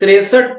63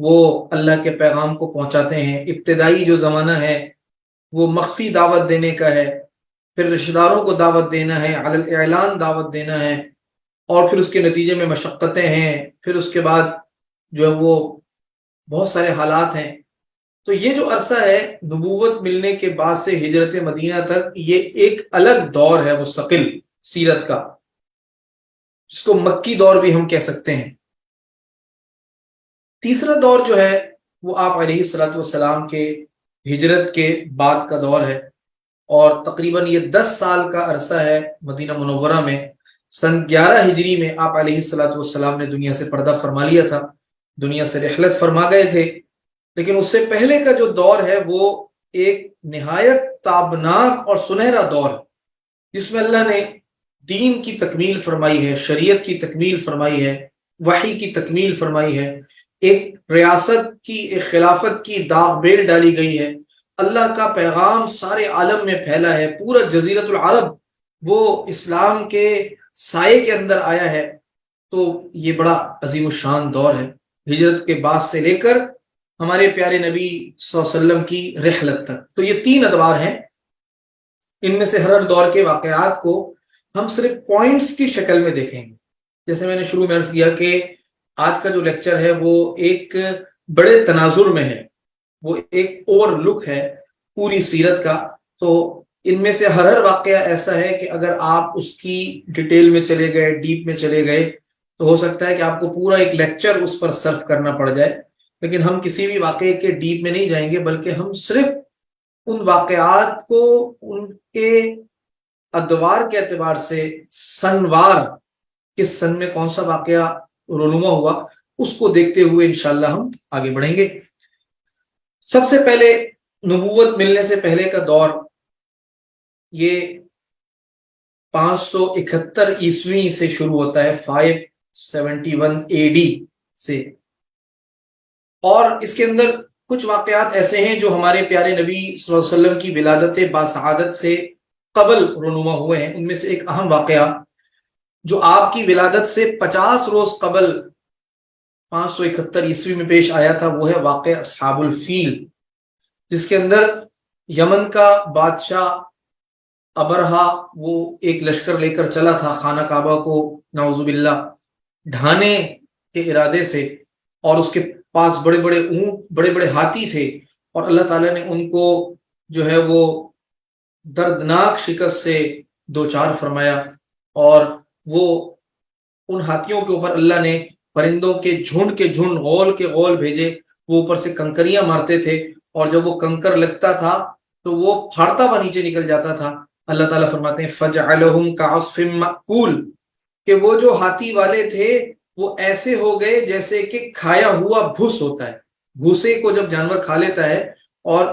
وہ اللہ کے پیغام کو پہنچاتے ہیں. ابتدائی جو زمانہ ہے وہ مخفی دعوت دینے کا ہے، پھر رشتہ داروں کو دعوت دینا ہے، علی الاعلان دعوت دینا ہے، اور پھر اس کے نتیجے میں مشقتیں ہیں، پھر اس کے بعد جو ہے وہ بہت سارے حالات ہیں. تو یہ جو عرصہ ہے نبوت ملنے کے بعد سے ہجرت مدینہ تک، یہ ایک الگ دور ہے مستقل سیرت کا، جس کو مکی دور بھی ہم کہہ سکتے ہیں. تیسرا دور جو ہے وہ آپ علیہ الصلوۃ والسلام کے ہجرت کے بعد کا دور ہے، اور تقریباً یہ 10 سال کا عرصہ ہے مدینہ منورہ میں. سن 11 ہجری میں آپ علیہ الصلوۃ والسلام نے دنیا سے پردہ فرما لیا تھا، دنیا سے رحلت فرما گئے تھے. لیکن اس سے پہلے کا جو دور ہے وہ ایک نہایت تابناک اور سنہرا دور ہے، جس میں اللہ نے دین کی تکمیل فرمائی ہے، شریعت کی تکمیل فرمائی ہے، وحی کی تکمیل فرمائی ہے، ایک ریاست کی، ایک خلافت کی داغ بیل ڈالی گئی ہے، اللہ کا پیغام سارے عالم میں پھیلا ہے، پورا جزیرۃ العرب وہ اسلام کے سائے کے اندر آیا ہے. تو یہ بڑا عظیم الشان دور ہے ہجرت کے بعد سے لے کر ہمارے پیارے نبی صلی اللہ علیہ وسلم کی رحلت تک. تو یہ 3 ادوار ہیں. ان میں سے ہر دور کے واقعات کو ہم صرف پوائنٹس کی شکل میں دیکھیں گے. جیسے میں نے شروع میں عرض کیا کہ آج کا جو لیکچر ہے وہ ایک بڑے تناظر میں ہے، وہ ایک اوور لک ہے پوری سیرت کا. تو ان میں سے ہر واقعہ ایسا ہے کہ اگر آپ اس کی ڈیٹیل میں چلے گئے، ڈیپ میں چلے گئے، تو ہو سکتا ہے کہ آپ کو پورا ایک لیکچر اس پر صرف کرنا پڑ جائے. لیکن ہم کسی بھی واقعے کے ڈیپ میں نہیں جائیں گے، بلکہ ہم صرف ان واقعات کو ان کے ادوار کے اعتبار سے، سنوار کس سن میں کون سا واقعہ رونما ہوا، اس کو دیکھتے ہوئے انشاءاللہ ہم آگے بڑھیں گے. سب سے پہلے نبوت ملنے سے پہلے کا دور یہ 571 عیسوی سے شروع ہوتا ہے، 571 AD سے. اور اس کے اندر کچھ واقعات ایسے ہیں جو ہمارے پیارے نبی صلی اللہ علیہ وسلم کی ولادت باسعادت سے قبل رونما ہوئے ہیں. ان میں سے ایک اہم واقعہ جو آپ کی ولادت سے 50 روز قبل 571 عیسوی میں پیش آیا تھا، وہ ہے واقعہ اصحاب الفیل، جس کے اندر یمن کا بادشاہ ابرہا وہ ایک لشکر لے کر چلا تھا خانہ کعبہ کو نعوذ باللہ ڈھانے کے ارادے سے، اور اس کے پاس بڑے بڑے اونٹ، بڑے بڑے ہاتھی تھے، اور اللہ تعالیٰ نے ان کو جو ہے وہ دردناک شکست سے دوچار فرمایا. اور وہ ان ہاتھیوں کے اوپر اللہ نے پرندوں کے جھنڈ غول کے غول بھیجے، وہ اوپر سے کنکریاں مارتے تھے، اور جب وہ کنکر لگتا تھا تو وہ پھاڑتا ہوا نیچے نکل جاتا تھا. اللہ تعالیٰ فرماتے ہیں فَجْعَلَهُمْ كَعَصْفٍ مَأْكُولٍ، کہ وہ جو ہاتھی والے تھے وہ ایسے ہو گئے جیسے کہ کھایا ہوا بھس ہوتا ہے. بھوسے کو جب جانور کھا لیتا ہے اور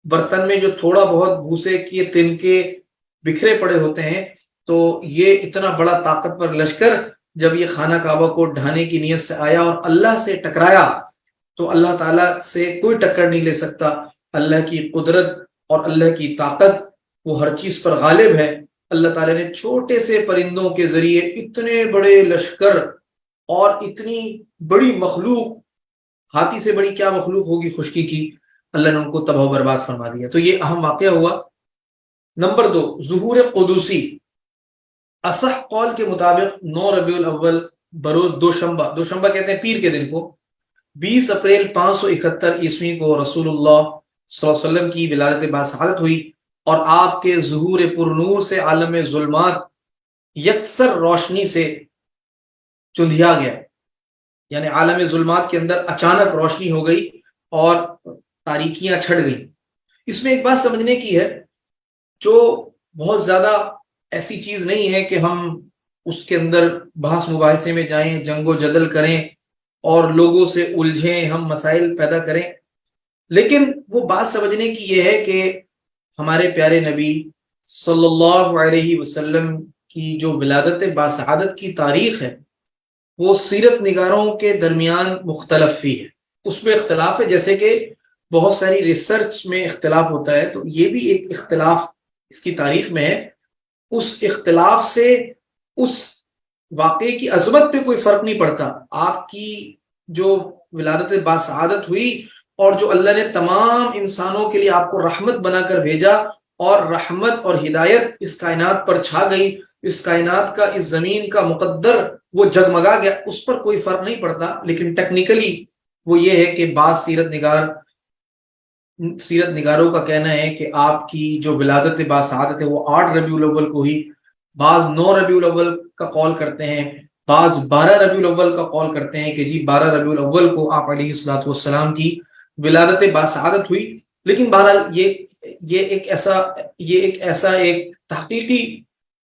برتن میں جو تھوڑا بہت بھوسے کے تنکے بکھرے پڑے ہوتے ہیں، تو یہ اتنا بڑا طاقتور لشکر جب یہ خانہ کعبہ کو ڈھانے کی نیت سے آیا اور اللہ سے ٹکرایا، تو اللہ تعالیٰ سے کوئی ٹکر نہیں لے سکتا. اللہ کی قدرت اور اللہ کی طاقت وہ ہر چیز پر غالب ہے. اللہ تعالیٰ نے چھوٹے سے پرندوں کے ذریعے اتنے بڑے لشکر اور اتنی بڑی مخلوق، ہاتھی سے بڑی کیا مخلوق ہوگی خشکی کی، اللہ نے ان کو تباہ و برباد فرما دیا. تو یہ اہم واقعہ ہوا. نمبر 2، ظہور قدوسی. اصح قول کے مطابق 9 ربیع الاول بروز دوشنبہ کہتے ہیں پیر کے دن کو، 20 اپریل 571 عیسوی کو رسول اللہ صلی اللہ علیہ وسلم کی ولادت باسعادت ہوئی، اور آپ کے ظہور پر نور سے عالم ظلمات یکسر روشنی سے چندھیا گیا. یعنی عالم ظلمات کے اندر اچانک روشنی ہو گئی اور تاریکیاں چھڑ گئیں. اس میں ایک بات سمجھنے کی ہے، جو بہت زیادہ ایسی چیز نہیں ہے کہ ہم اس کے اندر بحث مباحثے میں جائیں، جنگ و جدل کریں اور لوگوں سے الجھیں، ہم مسائل پیدا کریں. لیکن وہ بات سمجھنے کی یہ ہے کہ ہمارے پیارے نبی صلی اللہ علیہ وسلم کی جو ولادت باسعادت کی تاریخ ہے وہ سیرت نگاروں کے درمیان مختلف ہی ہے. اس میں اختلاف ہے، جیسے کہ بہت ساری ریسرچ میں اختلاف ہوتا ہے، تو یہ بھی ایک اختلاف اس کی تاریخ میں ہے. اس اختلاف سے اس واقعے کی عظمت پہ کوئی فرق نہیں پڑتا. آپ کی جو ولادت باسعادت ہوئی اور جو اللہ نے تمام انسانوں کے لیے آپ کو رحمت بنا کر بھیجا اور رحمت اور ہدایت اس کائنات پر چھا گئی، اس کائنات کا، اس زمین کا مقدر وہ جگمگا گیا، اس پر کوئی فرق نہیں پڑتا. لیکن ٹیکنیکلی وہ یہ ہے کہ بعض سیرت نگاروں کا کہنا ہے کہ آپ کی جو ولادت باسعادت ہے وہ 8 ربیع الاول کو ہی، بعض 9 ربیع الاول کا قول کرتے ہیں، بعض 12 ربیع الاول کا قول کرتے ہیں کہ جی 12 ربیع الاول کو آپ علیہ الصلوۃ والسلام کی ولادت باسعادت ہوئی. لیکن بہرحال یہ ایک ایسا تحقیقی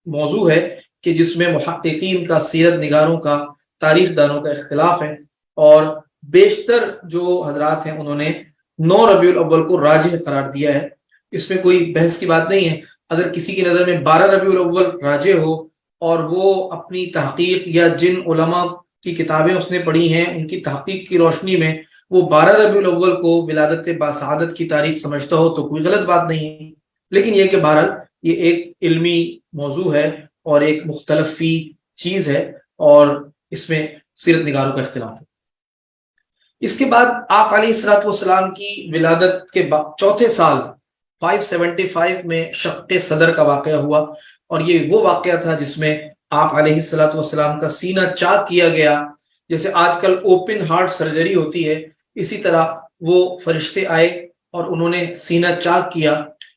موضوع ہے کہ جس میں محققین کا، سیرت نگاروں کا، تاریخ دانوں کا اختلاف ہے، اور بیشتر جو حضرات ہیں انہوں نے 9 ربیع الاول کو راجح قرار دیا ہے. اس میں کوئی بحث کی بات نہیں ہے. اگر کسی کی نظر میں 12 ربیع الاول راجح ہو اور وہ اپنی تحقیق یا جن علماء کی کتابیں اس نے پڑھی ہیں ان کی تحقیق کی روشنی میں وہ 12 ربیع الاول کو ولادت باسعادت کی تاریخ سمجھتا ہو تو کوئی غلط بات نہیں ہے. لیکن یہ کہ بہرحال یہ ایک علمی موضوع ہے اور ایک مختلف فی چیز ہے، اور اس میں سیرت نگاروں کا اختلاف ہے. اس کے بعد آپ علیہ الصلوۃ والسلام کی ولادت کے چوتھے سال 575 میں شق صدر کا واقعہ ہوا، اور یہ وہ واقعہ تھا جس میں آپ علیہ الصلوۃ والسلام کا سینہ چاک کیا گیا. جیسے آج کل اوپن ہارٹ سرجری ہوتی ہے، اسی طرح وہ فرشتے آئے اور انہوں نے سینہ چاک کیا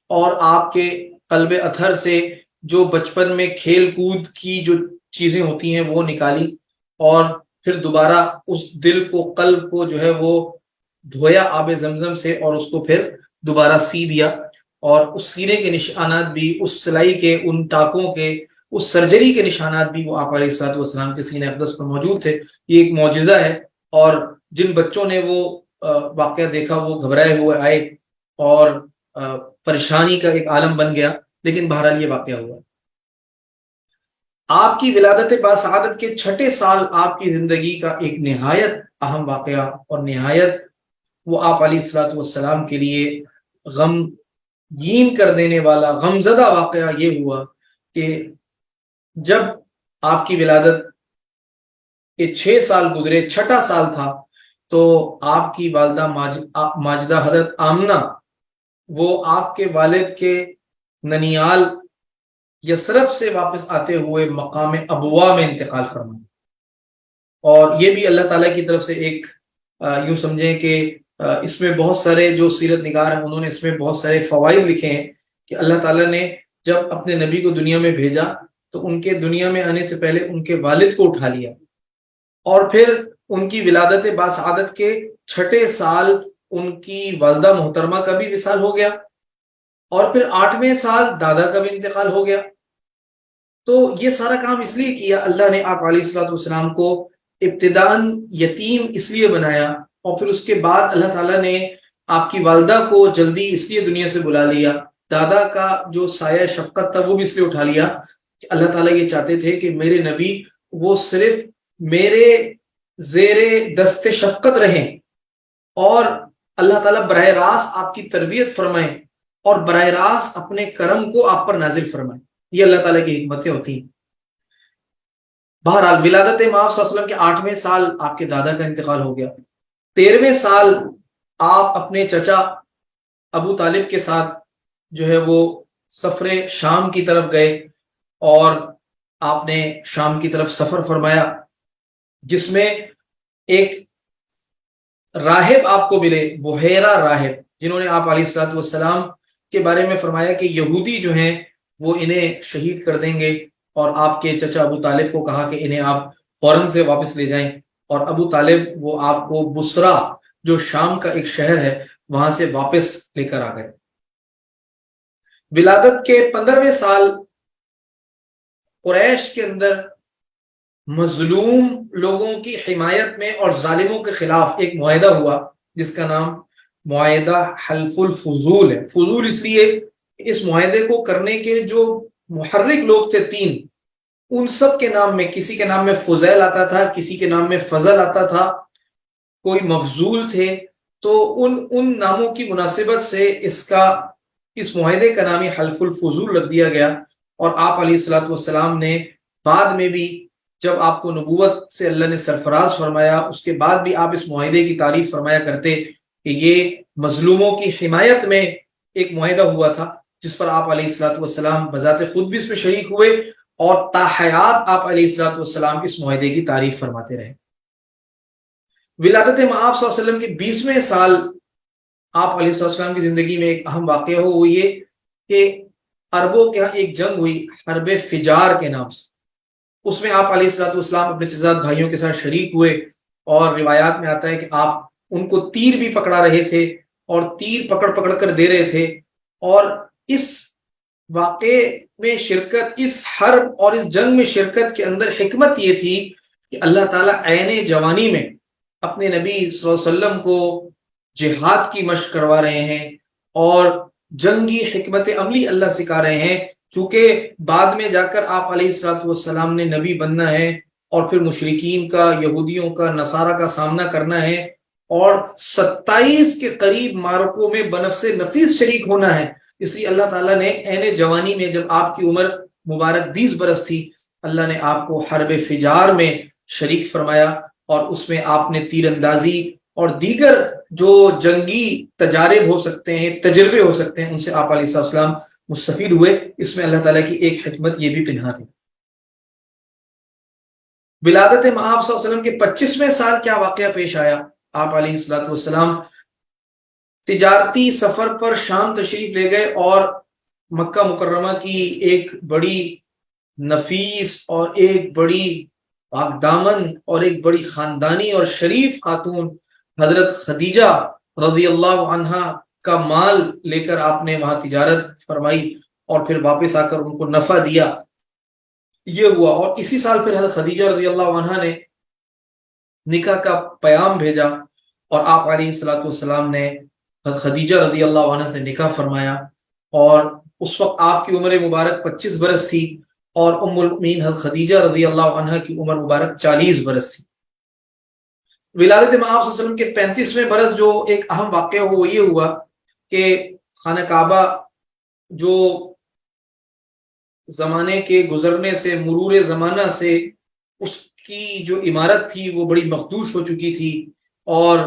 اور آپ کے قلب اطہر سے جو بچپن میں کھیل کود کی جو چیزیں ہوتی ہیں وہ نکالی، اور پھر دوبارہ اس دل کو، قلب کو جو ہے وہ دھویا آب زمزم سے اور اس کو پھر دوبارہ سی دیا. اور اس سینے کے نشانات بھی، اس سلائی کے، ان ٹاکوں کے، اس سرجری کے نشانات بھی وہ آپ علیہ الصلوۃ والسلام کے سینہ اقدس پر موجود تھے. یہ ایک معجزہ ہے، اور جن بچوں نے وہ واقعہ دیکھا وہ گھبرائے ہوئے آئے اور پریشانی کا ایک عالم بن گیا. لیکن بہرحال یہ واقعہ ہوا. آپ کی ولادت باسعادت کے 6 سال آپ کی زندگی کا ایک نہایت اہم واقعہ اور نہایت وہ آپ علیہ الصلوۃ والسلام کے لیے غمگین کر دینے والا، غمزدہ واقعہ یہ ہوا کہ جب آپ کی ولادت کے 6 سال گزرے، 6واں سال تھا، تو آپ کی والدہ ماجدہ حضرت آمنہ وہ آپ کے والد کے ننیال یثرب سے واپس آتے ہوئے مقام ابوا میں انتقال فرمائے. اور یہ بھی اللہ تعالیٰ کی طرف سے ایک یوں سمجھیں کہ اس میں بہت سارے جو سیرت نگار ہیں انہوں نے اس میں بہت سارے فوائد لکھے ہیں کہ اللہ تعالیٰ نے جب اپنے نبی کو دنیا میں بھیجا تو ان کے دنیا میں آنے سے پہلے ان کے والد کو اٹھا لیا، اور پھر ان کی ولادت باسعادت کے 6 سال ان کی والدہ محترمہ کا بھی وصال ہو گیا، اور پھر 8ویں سال دادا کا بھی انتقال ہو گیا. تو یہ سارا کام اس لیے کیا، اللہ نے آپ علیہ الصلوۃ والسلام کو ابتداً یتیم اس لیے بنایا، اور پھر اس کے بعد اللہ تعالیٰ نے آپ کی والدہ کو جلدی اس لیے دنیا سے بلا لیا، دادا کا جو سایہ شفقت تھا وہ بھی اس لیے اٹھا لیا کہ اللہ تعالیٰ یہ چاہتے تھے کہ میرے نبی وہ صرف میرے زیر دست شفقت رہیں، اور اللہ تعالیٰ براہ راست آپ کی تربیت فرمائیں اور براہ راست اپنے کرم کو آپ پر نازل فرمائیں. یہ اللہ تعالیٰ کی حکمتیں ہوتی ہیں. بہرحال ولادت مآب صلی اللہ علیہ وسلم کے 8ویں سال آپ کے دادا کا انتقال ہو گیا. 13ویں سال آپ اپنے چچا ابو طالب کے ساتھ جو ہے وہ سفر شام کی طرف گئے، اور آپ نے شام کی طرف سفر فرمایا، جس میں ایک راہب آپ کو ملے، بحیرہ راہب، جنہوں نے آپ علیہ الصلوۃ والسلام کے بارے میں فرمایا کہ یہودی جو ہیں وہ انہیں شہید کر دیں گے، اور آپ کے چچا ابو طالب کو کہا کہ انہیں آپ فوراً سے واپس لے جائیں. اور ابو طالب وہ آپ کو بصرہ جو شام کا ایک شہر ہے وہاں سے واپس لے کر آ گئے. ولادت کے 15ویں سال قریش کے اندر مظلوم لوگوں کی حمایت میں اور ظالموں کے خلاف ایک معاہدہ ہوا جس کا نام معاہدہ حلف الفضول ہے. فضول اس لیے اس معاہدے کو کرنے کے جو محرک لوگ تھے 3، ان سب کے نام میں کسی کے نام میں فضیل آتا تھا، کسی کے نام میں فضل آتا تھا، کوئی مفضول تھے، تو ان ناموں کی مناسبت سے اس معاہدے کا نام حلف الفضول رکھ دیا گیا. اور آپ علیہ الصلوۃ والسلام نے بعد میں بھی جب آپ کو نبوت سے اللہ نے سرفراز فرمایا، اس کے بعد بھی آپ اس معاہدے کی تعریف فرمایا کرتے کہ یہ مظلوموں کی حمایت میں ایک معاہدہ ہوا تھا، جس پر آپ علیہ الصلوۃ والسلام بذات خود بھی اس میں شریک ہوئے، اور تا حیات آپ علیہ الصلوۃ والسلام اس معاہدے کی تعریف فرماتے رہے۔ ولادت مآب صلی اللہ علیہ وسلم کے 20ویں سال آپ علیہ السلام کی زندگی میں ایک اہم واقعہ ہو، وہ یہ کہ عربوں کے ہاں ایک جنگ ہوئی حرب فجار کے نام سے۔ اس میں آپ علیہ الصلوۃ والسلام اپنے چچزاد بھائیوں کے ساتھ شریک ہوئے، اور روایات میں آتا ہے کہ آپ ان کو تیر بھی پکڑا رہے تھے اور تیر پکڑ پکڑ کر دے رہے تھے۔ اور اس واقعے میں شرکت، اس حرب اور اس جنگ میں شرکت کے اندر حکمت یہ تھی کہ اللہ تعالیٰ عین جوانی میں اپنے نبی صلی اللہ علیہ وسلم کو جہاد کی مشق کروا رہے ہیں اور جنگی حکمت عملی اللہ سکھا رہے ہیں، چونکہ بعد میں جا کر آپ علیہ الصلوۃ والسلام نے نبی بننا ہے اور پھر مشرکین کا، یہودیوں کا، نصارہ کا سامنا کرنا ہے، اور 27 کے قریب معرکوں میں بنفس نفیس شریک ہونا ہے۔ اس لیے اللہ تعالیٰ نے عین جوانی میں، جب آپ کی عمر مبارک 20 برس تھی، اللہ نے آپ کو حرب فجار میں شریک فرمایا، اور اس میں آپ نے تیر اندازی اور دیگر جو جنگی تجارب ہو سکتے ہیں، تجربے ہو سکتے ہیں، ان سے آپ علیہ السلام مستفید ہوئے۔ اس میں اللہ تعالیٰ کی ایک حکمت یہ بھی پنہا تھی۔ ولادت مآب صلی اللہ علیہ وسلم کے 25ویں سال کیا واقعہ پیش آیا؟ آپ علیہ السلام تجارتی سفر پر شام تشریف لے گئے، اور مکہ مکرمہ کی ایک بڑی نفیس اور ایک بڑی پاک دامن اور ایک بڑی خاندانی اور شریف خاتون حضرت خدیجہ رضی اللہ عنہا کا مال لے کر آپ نے وہاں تجارت فرمائی، اور پھر واپس آ کر ان کو نفع دیا۔ یہ ہوا، اور اسی سال پھر حضرت خدیجہ رضی اللہ عنہا نے نکاح کا پیام بھیجا، اور آپ علیہ الصلوۃ والسلام نے حضرت خدیجہ رضی اللہ عنہا سے نکاح فرمایا، اور اس وقت آپ کی عمر مبارک 25 برس تھی، اور ام المؤمنین حضرت خدیجہ رضی اللہ عنہا کی عمر مبارک 40 برس تھی۔ ولادت مآب صلی اللہ علیہ وسلم کے 35ویں برس جو ایک اہم واقعہ ہو، وہ یہ ہوا کہ خانہ کعبہ جو زمانے کے گزرنے سے، مرور زمانہ سے، اس کی جو عمارت تھی وہ بڑی مخدوش ہو چکی تھی، اور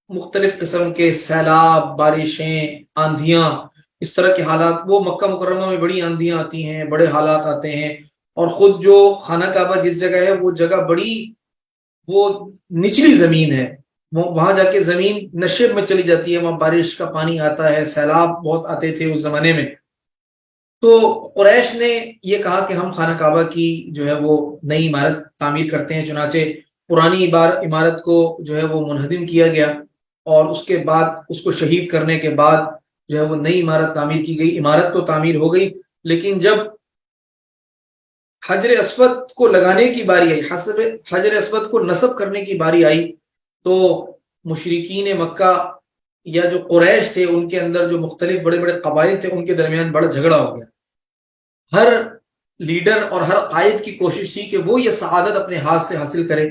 مختلف قسم کے سیلاب، بارشیں، آندھیاں، اس طرح کے حالات، وہ مکہ مکرمہ میں بڑی آندھیاں آتی ہیں، بڑے حالات آتے ہیں، اور خود جو خانہ کعبہ جس جگہ ہے وہ جگہ بڑی، وہ نچلی زمین ہے، وہاں جا کے زمین نشیب میں چلی جاتی ہے، وہاں بارش کا پانی آتا ہے، سیلاب بہت آتے تھے اس زمانے میں۔ تو قریش نے یہ کہا کہ ہم خانہ کعبہ کی جو ہے وہ نئی عمارت تعمیر کرتے ہیں، چنانچہ پرانی عمارت کو جو ہے وہ منہدم کیا گیا، اور اس کے بعد اس کو شہید کرنے کے بعد جو ہے وہ نئی عمارت تعمیر کی گئی۔ عمارت تو تعمیر ہو گئی، لیکن جب حجر اسود کو لگانے کی باری آئی، حجر اسود کو نصب کرنے کی باری آئی، تو مشرکین مکہ یا جو قریش تھے، ان کے اندر جو مختلف بڑے بڑے قبائل تھے، ان کے درمیان بڑا جھگڑا ہو گیا۔ ہر لیڈر اور ہر قائد کی کوشش تھی کہ وہ یہ سعادت اپنے ہاتھ سے حاصل کرے،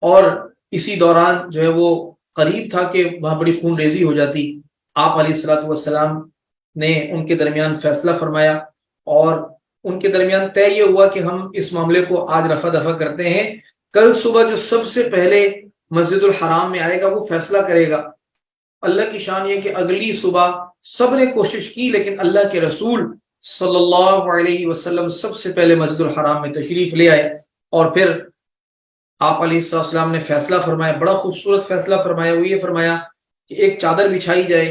اور اسی دوران جو ہے وہ قریب تھا کہ وہاں بڑی خون ریزی ہو جاتی۔ آپ علیہ الصلوۃ والسلام نے ان کے درمیان فیصلہ فرمایا، اور ان کے درمیان طے یہ ہوا کہ ہم اس معاملے کو آج رفع دفع کرتے ہیں، کل صبح جو سب سے پہلے مسجد الحرام میں آئے گا وہ فیصلہ کرے گا۔ اللہ کی شان یہ کہ اگلی صبح سب نے کوشش کی، لیکن اللہ کے رسول صلی اللہ علیہ وسلم سب سے پہلے مسجد الحرام میں تشریف لے آئے، اور پھر آپ علیہ السلام نے فیصلہ فرمایا، بڑا خوبصورت فیصلہ فرمایا۔ وہ یہ فرمایا کہ ایک چادر بچھائی جائے،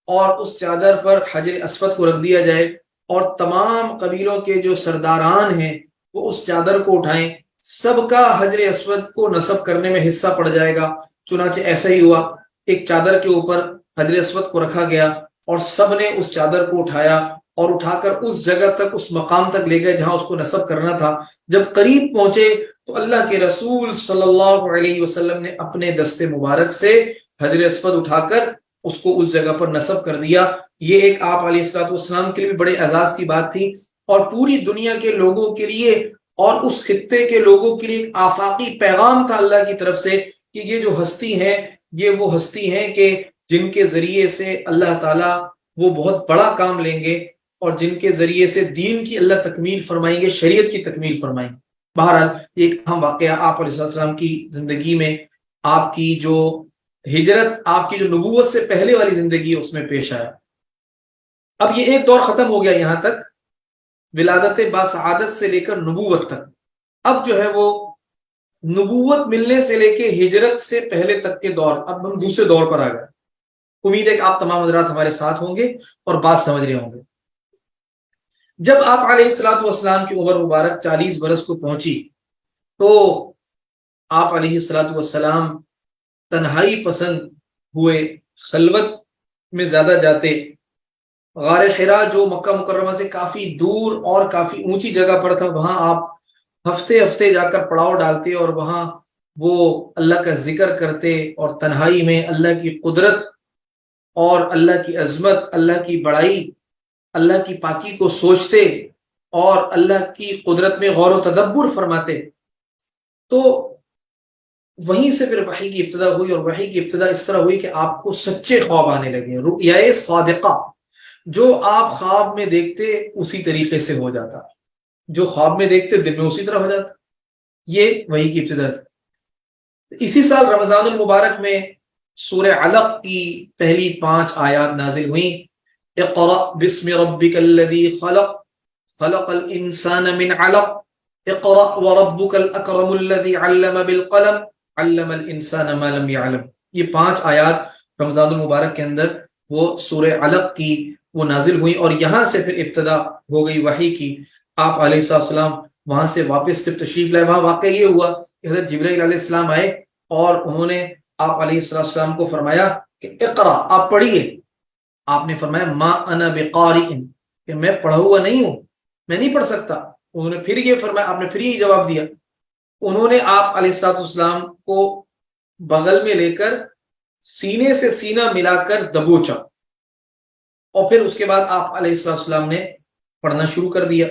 اور اس چادر پر حجر اسود کو رکھ دیا جائے، اور تمام قبیلوں کے جو سرداران ہیں وہ اس چادر کو اٹھائیں، سب کا حجر اسود کو نصب کرنے میں حصہ پڑ جائے گا۔ چنانچہ ایسا ہی ہوا، ایک چادر کے اوپر حجر اسود کو رکھا گیا، اور سب نے اس چادر کو اٹھایا اور اٹھا کر اس جگہ تک، اس مقام تک لے گئے جہاں اس کو نصب کرنا تھا۔ جب قریب پہنچے تو اللہ کے رسول صلی اللہ علیہ وسلم نے اپنے دست مبارک سے حجر اسود اٹھا کر اس کو اس جگہ پر نصب کر دیا۔ یہ ایک آپ علیہ السلام کے لیے بھی بڑے اعزاز کی بات تھی، اور پوری دنیا کے لوگوں کے لیے اور اس خطے کے لوگوں کے لیے ایک آفاقی پیغام تھا اللہ کی طرف سے کہ یہ جو ہستی ہے، یہ وہ ہستی ہیں کہ جن کے ذریعے سے اللہ تعالیٰ وہ بہت بڑا کام لیں گے، اور جن کے ذریعے سے دین کی اللہ تکمیل فرمائیں گے، شریعت کی تکمیل فرمائیں گے۔ بہرحال ایک اہم واقعہ آپ علیہ السلام کی زندگی میں، آپ کی جو ہجرت، آپ کی جو نبوت سے پہلے والی زندگی ہے اس میں پیش آیا۔ اب یہ ایک دور ختم ہو گیا یہاں تک، ولادت باسعادت سے لے کر نبوت تک۔ اب جو ہے وہ نبوت ملنے سے لے کے ہجرت سے پہلے تک کے دور، اب ہم دوسرے دور پر آ گئے۔ امید ہے کہ آپ تمام حضرات ہمارے ساتھ ہوں گے اور بات سمجھ رہے ہوں گے۔ جب آپ علیہ الصلوۃ والسلام کی عمر مبارک 40 برس کو پہنچی تو آپ علیہ الصلوۃ والسلام تنہائی پسند ہوئے، خلوت میں زیادہ جاتے۔ غار حرا جو مکہ مکرمہ سے کافی دور اور کافی اونچی جگہ پر تھا، وہاں آپ ہفتے ہفتے جا کر پڑاؤ ڈالتے اور وہاں وہ اللہ کا ذکر کرتے اور تنہائی میں اللہ کی قدرت اور اللہ کی عظمت، اللہ کی بڑائی، اللہ کی پاکی کو سوچتے اور اللہ کی قدرت میں غور و تدبر فرماتے۔ تو وہیں سے پھر وحی کی ابتدا ہوئی، اور وحی کی ابتدا اس طرح ہوئی کہ آپ کو سچے خواب آنے لگے، رؤیا صادقہ، جو آپ خواب میں دیکھتے اسی طریقے سے ہو جاتا، جو خواب میں دیکھتے دن میں اسی طرح ہو جاتا۔ یہ وحی کی ابتدا تھی۔ اسی سال رمضان المبارک میں سورہ علق کی پہلی 5 آیات نازل ہوئیں۔ اقرأ بسم ربک الذی خلق، خلق الانسان من علق، اقرأ وربک الاکرم الذی علم بالقلم، علم الانسان ما لم يعلم۔ یہ 5 آیات رمضان المبارک کے اندر وہ سورہ علق کی وہ نازل ہوئی، اور یہاں سے پھر ابتدا ہو گئی وحی کی۔ آپ علیہ السلام وہاں سے واپس پھر تشریف لائے۔ وہاں واقعہ یہ ہوا کہ حضرت جبرائیل علیہ السلام آئے اور انہوں نے آپ علیہ السلام کو فرمایا کہ اقرا، آپ پڑھیے۔ آپ نے فرمایا ما انا بقارئ، کہ میں پڑھا ہوا نہیں ہوں، میں نہیں پڑھ سکتا۔ انہوں نے پھر یہ فرمایا، آپ نے پھر یہ جواب دیا۔ انہوں نے آپ علیہ السلام کو بغل میں لے کر سینے سے سینہ ملا کر دبوچا، اور پھر اس کے بعد آپ علیہ السلام نے پڑھنا شروع کر دیا۔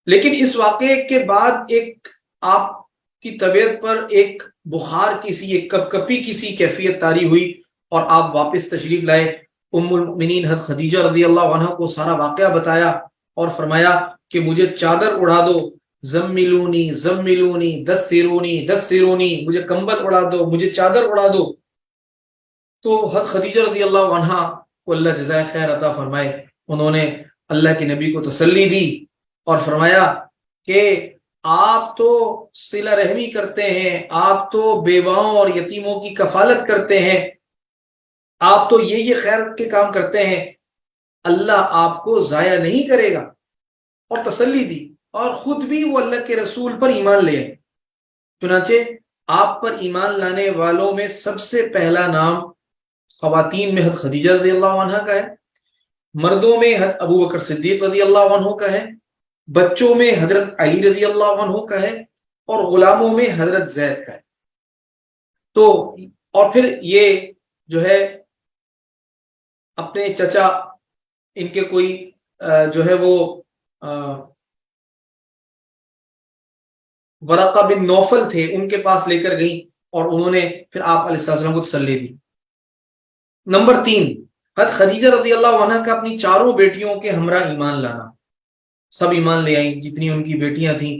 لیکن اس واقعے کے بعد ایک آپ کی طبیعت پر ایک بخار کی سی، ایک کپ کپی کی سی کیفیت طاری ہوئی، اور آپ واپس تشریف لائے۔ ام المؤمنین حضرت خدیجہ رضی اللہ عنہ کو سارا واقعہ بتایا اور فرمایا کہ مجھے چادر اڑا دو، زملونی زملونی دثرونی دثرونی، مجھے کمبل اڑا دو، مجھے چادر اڑا دو۔ تو حضرت خدیجہ رضی اللہ عنہ کو اللہ جزائے خیر عطا فرمائے، انہوں نے اللہ کے نبی کو تسلی دی اور فرمایا کہ آپ تو صلہ رحمی کرتے ہیں، آپ تو بیواؤں اور یتیموں کی کفالت کرتے ہیں، آپ تو یہ خیر کے کام کرتے ہیں، اللہ آپ کو ضائع نہیں کرے گا، اور تسلی دی، اور خود بھی وہ اللہ کے رسول پر ایمان لے آئے۔ چنانچہ آپ پر ایمان لانے والوں میں سب سے پہلا نام خواتین میں حضرت خدیجہ رضی اللہ عنہ کا ہے، مردوں میں حضرت ابو بکر صدیق رضی اللہ عنہ کا ہے، بچوں میں حضرت علی رضی اللہ عنہ کا ہے، اور غلاموں میں حضرت زید کا ہے۔ تو اور پھر یہ جو ہے اپنے چچا، ان کے کوئی جو ہے وہ ورقہ بن نوفل تھے، ان کے پاس لے کر گئیں، اور انہوں نے پھر آپ علیہ السلام کو تسلی دی۔ نمبر 3، حضرت خدیجہ رضی اللہ عنہ کا اپنی 4 بیٹیوں کے ہمراہ ایمان لانا۔ سب ایمان لے آئیں، جتنی ان کی بیٹیاں تھیں۔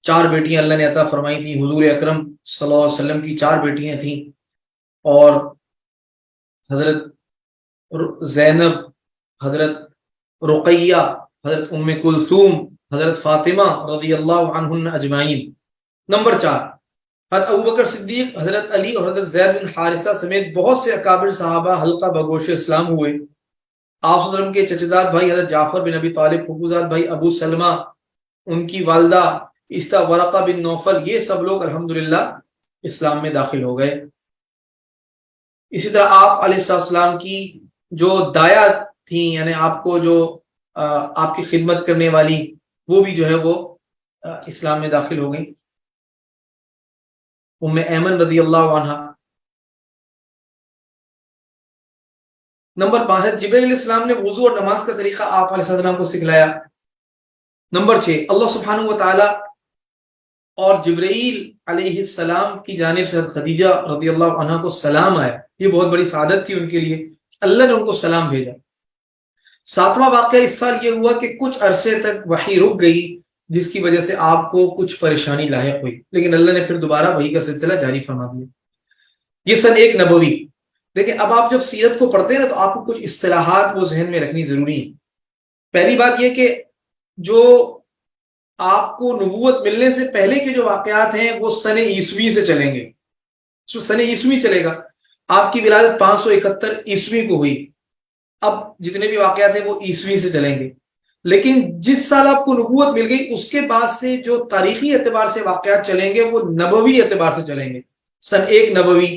4 بیٹیاں اللہ نے عطا فرمائی تھیں، حضور اکرم صلی اللہ علیہ وسلم کی 4 بیٹیاں تھیں، اور حضرت زینب، حضرت رقیہ، حضرت ام کلثوم، حضرت فاطمہ رضی اللہ عنہن اجمعین۔ نمبر 4، حضرت ابوبکر صدیق، حضرت علی اور حضرت زید بن حارثہ سمیت بہت سے اکابر صحابہ حلقہ بگوش اسلام ہوئے۔ آپ صلی اللہ علیہ وسلم کے چچزاد بھائی حضرت جعفر بن ابی طالب، پھپھوزاد بھائی ابو سلمہ، ان کی والدہ اس طرح ورقہ بن نوفل، یہ سب لوگ الحمدللہ اسلام میں داخل ہو گئے۔ اسی طرح آپ علیہ السلام کی جو دایا تھیں، یعنی آپ کو جو آپ کی خدمت کرنے والی، وہ بھی جو ہے وہ اسلام میں داخل ہو گئی، ام ایمن رضی اللہ عنہ۔ نمبر 5، جبرائیل علیہ السلام نے وضو اور نماز کا طریقہ آپ علیہ السلام کو سکھلایا۔ نمبر 6، اللہ سبحانہ و تعالی اور جبرائیل علیہ السلام کی جانب سے خدیجہ رضی اللہ عنہ کو سلام آیا۔ یہ بہت بڑی سعادت تھی ان کے لیے، اللہ نے ان کو سلام بھیجا۔ 7واں واقعہ اس سال یہ ہوا کہ کچھ عرصے تک وحی رک گئی، جس کی وجہ سے آپ کو کچھ پریشانی لاحق ہوئی، لیکن اللہ نے پھر دوبارہ وحی کا سلسلہ جاری فرما دیا۔ یہ سن 1 نبوی۔ دیکھیں اب آپ جب سیرت کو پڑھتے ہیں نا تو آپ کو کچھ اصطلاحات وہ ذہن میں رکھنی ضروری ہے۔ پہلی بات یہ کہ جو آپ کو نبوت ملنے سے پہلے کے جو واقعات ہیں وہ سن عیسوی سے چلیں گے، سن عیسوی چلے گا۔ آپ کی ولادت 571 عیسوی کو ہوئی، اب جتنے بھی واقعات ہیں وہ عیسوی سے چلیں گے۔ لیکن جس سال آپ کو نبوت مل گئی اس کے بعد سے جو تاریخی اعتبار سے واقعات چلیں گے وہ نبوی اعتبار سے چلیں گے۔ سن 1 نبوی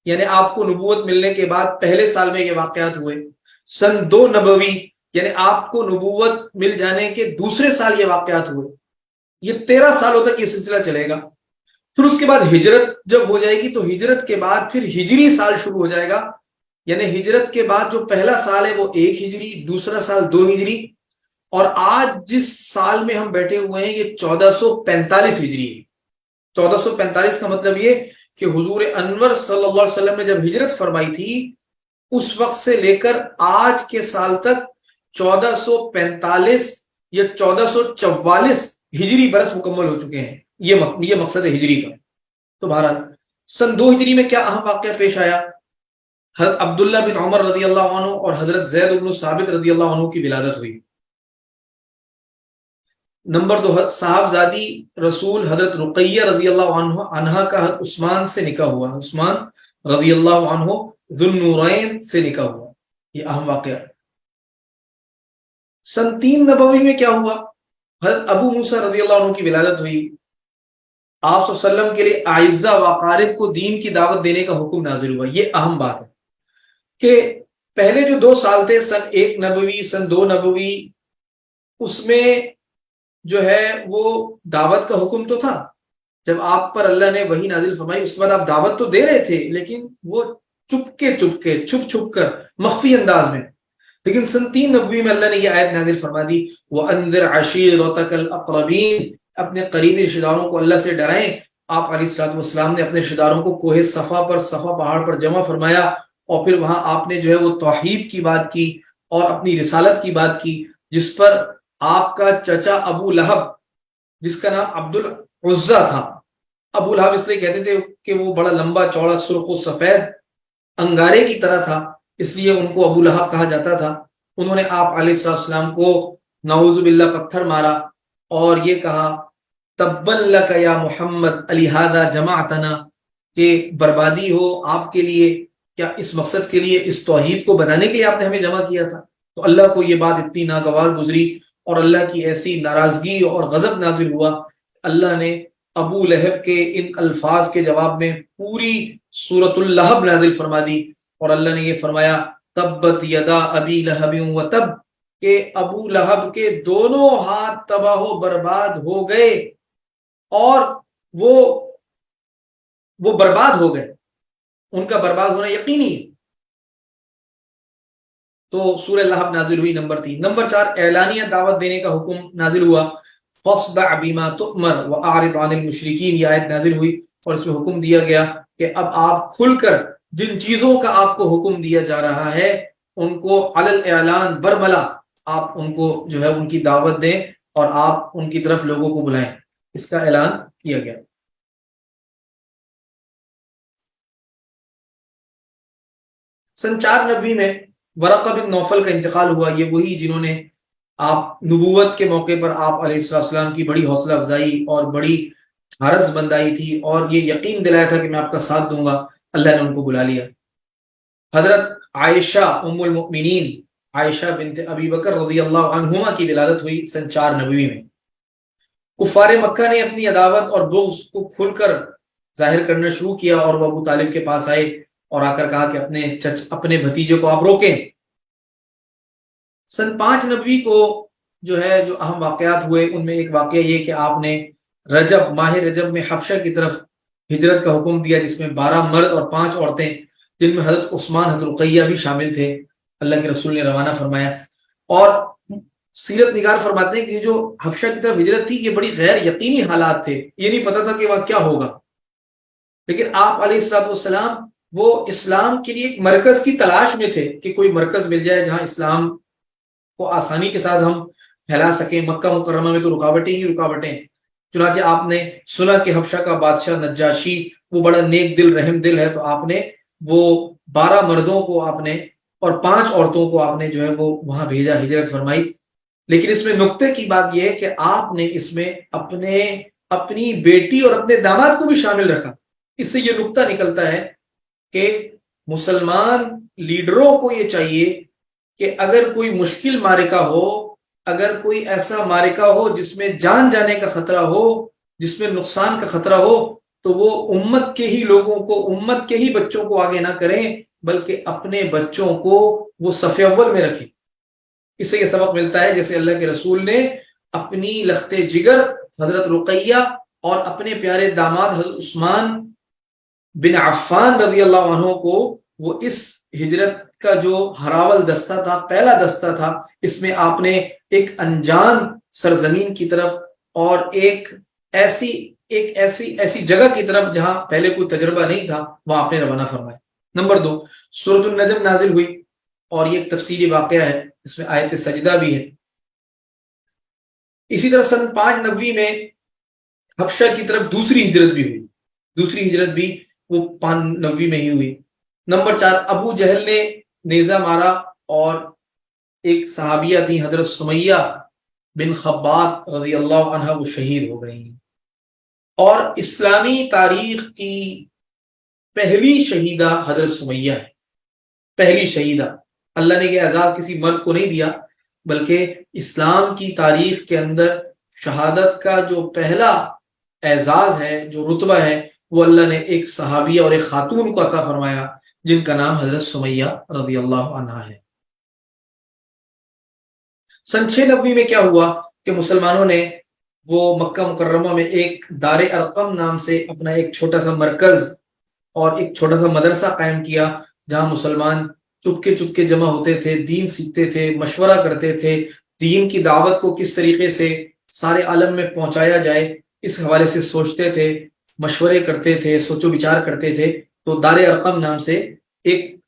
یعنی آپ کو نبوت ملنے کے بعد پہلے سال میں یہ واقعات ہوئے۔ سن 2 نبوی یعنی آپ کو نبوت مل جانے کے دوسرے سال یہ واقعات ہوئے۔ یہ 13 سالوں تک یہ سلسلہ چلے گا۔ پھر اس کے بعد ہجرت جب ہو جائے گی تو ہجرت کے بعد پھر ہجری سال شروع ہو جائے گا، یعنی ہجرت کے بعد جو پہلا سال ہے وہ 1 ہجری، دوسرا سال 2 ہجری، اور آج جس سال میں ہم بیٹھے ہوئے ہیں یہ 1445 ہجری ہے۔ 1445 کا مطلب یہ کہ حضور انور صلی اللہ علیہ وسلم نے جب ہجرت فرمائی تھی اس وقت سے لے کر آج کے سال تک 1445 یا 1444 ہجری برس مکمل ہو چکے ہیں۔ یہ مقصد ہے ہجری کا۔ تو بہرحال سن 2 ہجری میں کیا اہم واقعہ پیش آیا؟ حضرت عبداللہ بن عمر رضی اللہ عنہ اور حضرت زید بن ثابت رضی اللہ عنہ کی ولادت ہوئی۔ نمبر 2 صاحبزادی رسول حضرت رقیہ رضی اللہ عنہ کا حضرت عثمان سے نکاح ہوا، عثمان رضی اللہ عنہ ذو النورین سے نکاح ہوا۔ یہ اہم واقعہ۔ سن 3 نبوی میں کیا ہوا؟ حضرت ابو موسیٰ رضی اللہ عنہ کی ولادت ہوئی۔ آپ صلی اللہ علیہ وسلم کے لیے اعزہ واقارب کو دین کی دعوت دینے کا حکم نازل ہوا۔ یہ اہم بات ہے کہ پہلے جو 2 سال تھے سن 1 نبوی سن 2 نبوی، اس میں جو ہے وہ دعوت کا حکم تو تھا۔ جب آپ پر اللہ نے وحی نازل فرمائی اس کے بعد آپ دعوت تو دے رہے تھے لیکن وہ چھپ کر مخفی انداز میں۔ لیکن سن 3 نبوی میں اللہ نے یہ آیت نازل فرما دی، وَأَنذِرْ عَشِيرَتَكَ الْأَقْرَبِينَ، اپنے قریبی رشتہ داروں کو اللہ سے ڈرائیں۔ آپ علیہ الصلوۃ والسلام نے اپنے رشتہ داروں کو کوہ صفا پر، صفا پہاڑ پر جمع فرمایا، اور پھر وہاں آپ نے جو ہے وہ توحید کی بات کی اور اپنی رسالت کی بات کی، جس پر آپ کا چچا ابو لہب جس کا نام عبد العزہ تھا، ابو لہب اس لیے کہتے تھے کہ وہ بڑا لمبا چوڑا سرخ و سفید انگارے کی طرح تھا، اس لیے ان کو ابو لہب کہا جاتا تھا۔ انہوں نے آپ علیہ السلام کو نعوذ باللہ پتھر مارا اور یہ کہا تبا لک یا محمد لہذا جمعتنا، کہ بربادی ہو آپ کے لیے، کیا اس مقصد کے لیے، اس توحید کو بنانے کے لیے آپ نے ہمیں جمع کیا تھا؟ تو اللہ کو یہ بات اتنی ناگوار گزری اور اللہ کی ایسی ناراضگی اور غضب نازل ہوا، اللہ نے ابو لہب کے ان الفاظ کے جواب میں پوری سورۃ اللہب نازل فرما دی، اور اللہ نے یہ فرمایا تبت یدا ابی لہب و تب، کہ ابو لہب کے دونوں ہاتھ تباہ و برباد ہو گئے اور وہ برباد ہو گئے، ان کا برباد ہونا یقینی ہے۔ تو سورہ لہب نازل ہوئی نمبر 3۔ نمبر 4 اعلانیہ دعوت دینے کا حکم نازل ہوا، فاصدع بما تؤمر واعرض عن المشرکین، یہ آیت نازل ہوئی اور اس میں حکم دیا گیا کہ اب آپ کھل کر جن چیزوں کا آپ کو حکم دیا جا رہا ہے ان کو علی الاعلان برملا آپ ان کو جو ہے ان کی دعوت دیں اور آپ ان کی طرف لوگوں کو بلائیں، اس کا اعلان کیا گیا۔ سن 4 نبوی میں ورقہ بن نوفل کا انتقال ہوا، یہ وہی جنہوں نے آپ نبوت کے موقع پر آپ علیہ السلام کی بڑی حوصلہ افزائی اور بڑی حرس بندائی تھی اور یہ یقین دلایا تھا کہ میں آپ کا ساتھ دوں گا، اللہ نے ان کو بلا لیا۔ حضرت عائشہ ام المؤمنین عائشہ بنت ابی بکر رضی اللہ عنہما کی ولادت ہوئی سن 4 نبوی میں۔ کفار مکہ نے اپنی عداوت اور بغض کو کھل کر ظاہر کرنا شروع کیا اور وہ ابو طالب کے پاس آئے اور آ کر کہا کہ اپنے بھتیجے کو آپ روکیں۔ سن 5 نبوی کو جو ہے جو اہم واقعات ہوئے ان میں ایک واقعہ یہ کہ آپ نے رجب ماہ رجب میں حبشہ کی طرف ہجرت کا حکم دیا، جس میں 12 مرد اور 5 عورتیں جن میں حضرت عثمان حضرت رقیہ بھی شامل تھے، اللہ کے رسول نے روانہ فرمایا۔ اور سیرت نگار فرماتے ہیں کہ جو حبشہ کی طرف ہجرت تھی یہ بڑی غیر یقینی حالات تھے، یہ نہیں پتا تھا کہ وہاں کیا ہوگا، لیکن آپ علیہ الصلوۃ والسلام وہ اسلام کے لیے ایک مرکز کی تلاش میں تھے کہ کوئی مرکز مل جائے جہاں اسلام کو آسانی کے ساتھ ہم پھیلا سکیں. مکہ مکرمہ میں تو رکاوٹیں ہی رکاوٹیں. چنانچہ آپ نے سنا کہ حبشہ کا بادشاہ نجاشی وہ بڑا نیک دل رحم دل ہے، تو آپ نے وہ 12 مردوں کو آپ نے اور 5 عورتوں کو آپ نے جو ہے وہ وہاں بھیجا، ہجرت فرمائی. لیکن اس میں نقطے کی بات یہ ہے کہ آپ نے اس میں اپنی بیٹی اور اپنے داماد کو بھی شامل رکھا. اس سے یہ نقطہ نکلتا ہے کہ مسلمان لیڈروں کو یہ چاہیے کہ اگر کوئی مشکل معرکہ ہو، اگر کوئی ایسا معرکہ ہو جس میں جان جانے کا خطرہ ہو، جس میں نقصان کا خطرہ ہو، تو وہ امت کے ہی لوگوں کو، امت کے ہی بچوں کو آگے نہ کریں، بلکہ اپنے بچوں کو وہ صف اول میں رکھیں. اس سے یہ سبق ملتا ہے جیسے اللہ کے رسول نے اپنی لخت جگر حضرت رقیہ اور اپنے پیارے داماد حضرت عثمان بن عفان رضی اللہ عنہ کو وہ اس ہجرت کا جو ہراول دستہ تھا، پہلا دستہ تھا، اس میں آپ نے ایک انجان سرزمین کی طرف اور ایک ایسی جگہ کی طرف جہاں پہلے کوئی تجربہ نہیں تھا، وہ آپ نے روانہ فرمایا. نمبر 2، سورۃ النجم نازل ہوئی اور یہ ایک تفصیلی واقعہ ہے، اس میں آیت سجدہ بھی ہے. اسی طرح سن 590 میں حبشہ کی طرف دوسری ہجرت بھی ہوئی، دوسری ہجرت بھی وہ 590 میں ہی ہوئی. نمبر 4، ابو جہل نے نیزہ مارا اور ایک صحابیہ تھی حضرت سمیہ بن خباب رضی اللہ عنہ، وہ شہید ہو گئی. اور اسلامی تاریخ کی پہلی شہیدہ حضرت سمیہ ہے، پہلی شہیدہ. اللہ نے یہ اعزاز کسی مرد کو نہیں دیا، بلکہ اسلام کی تاریخ کے اندر شہادت کا جو پہلا اعزاز ہے، جو رتبہ ہے، وہ اللہ نے ایک صحابیہ اور ایک خاتون کو عطا فرمایا جن کا نام حضرت سمیہ رضی اللہ عنہا ہے. سن 690 میں کیا ہوا کہ مسلمانوں نے وہ مکہ مکرمہ میں ایک دار ارقم نام سے اپنا ایک چھوٹا سا مرکز اور ایک چھوٹا سا مدرسہ قائم کیا، جہاں مسلمان چپکے چپکے جمع ہوتے تھے، دین سیکھتے تھے، مشورہ کرتے تھے، دین کی دعوت کو کس طریقے سے سارے عالم میں پہنچایا جائے اس حوالے سے سوچتے تھے، مشورے کرتے تھے، سوچ و بچار کرتے تھے. تو دار ارقم نام سے ایک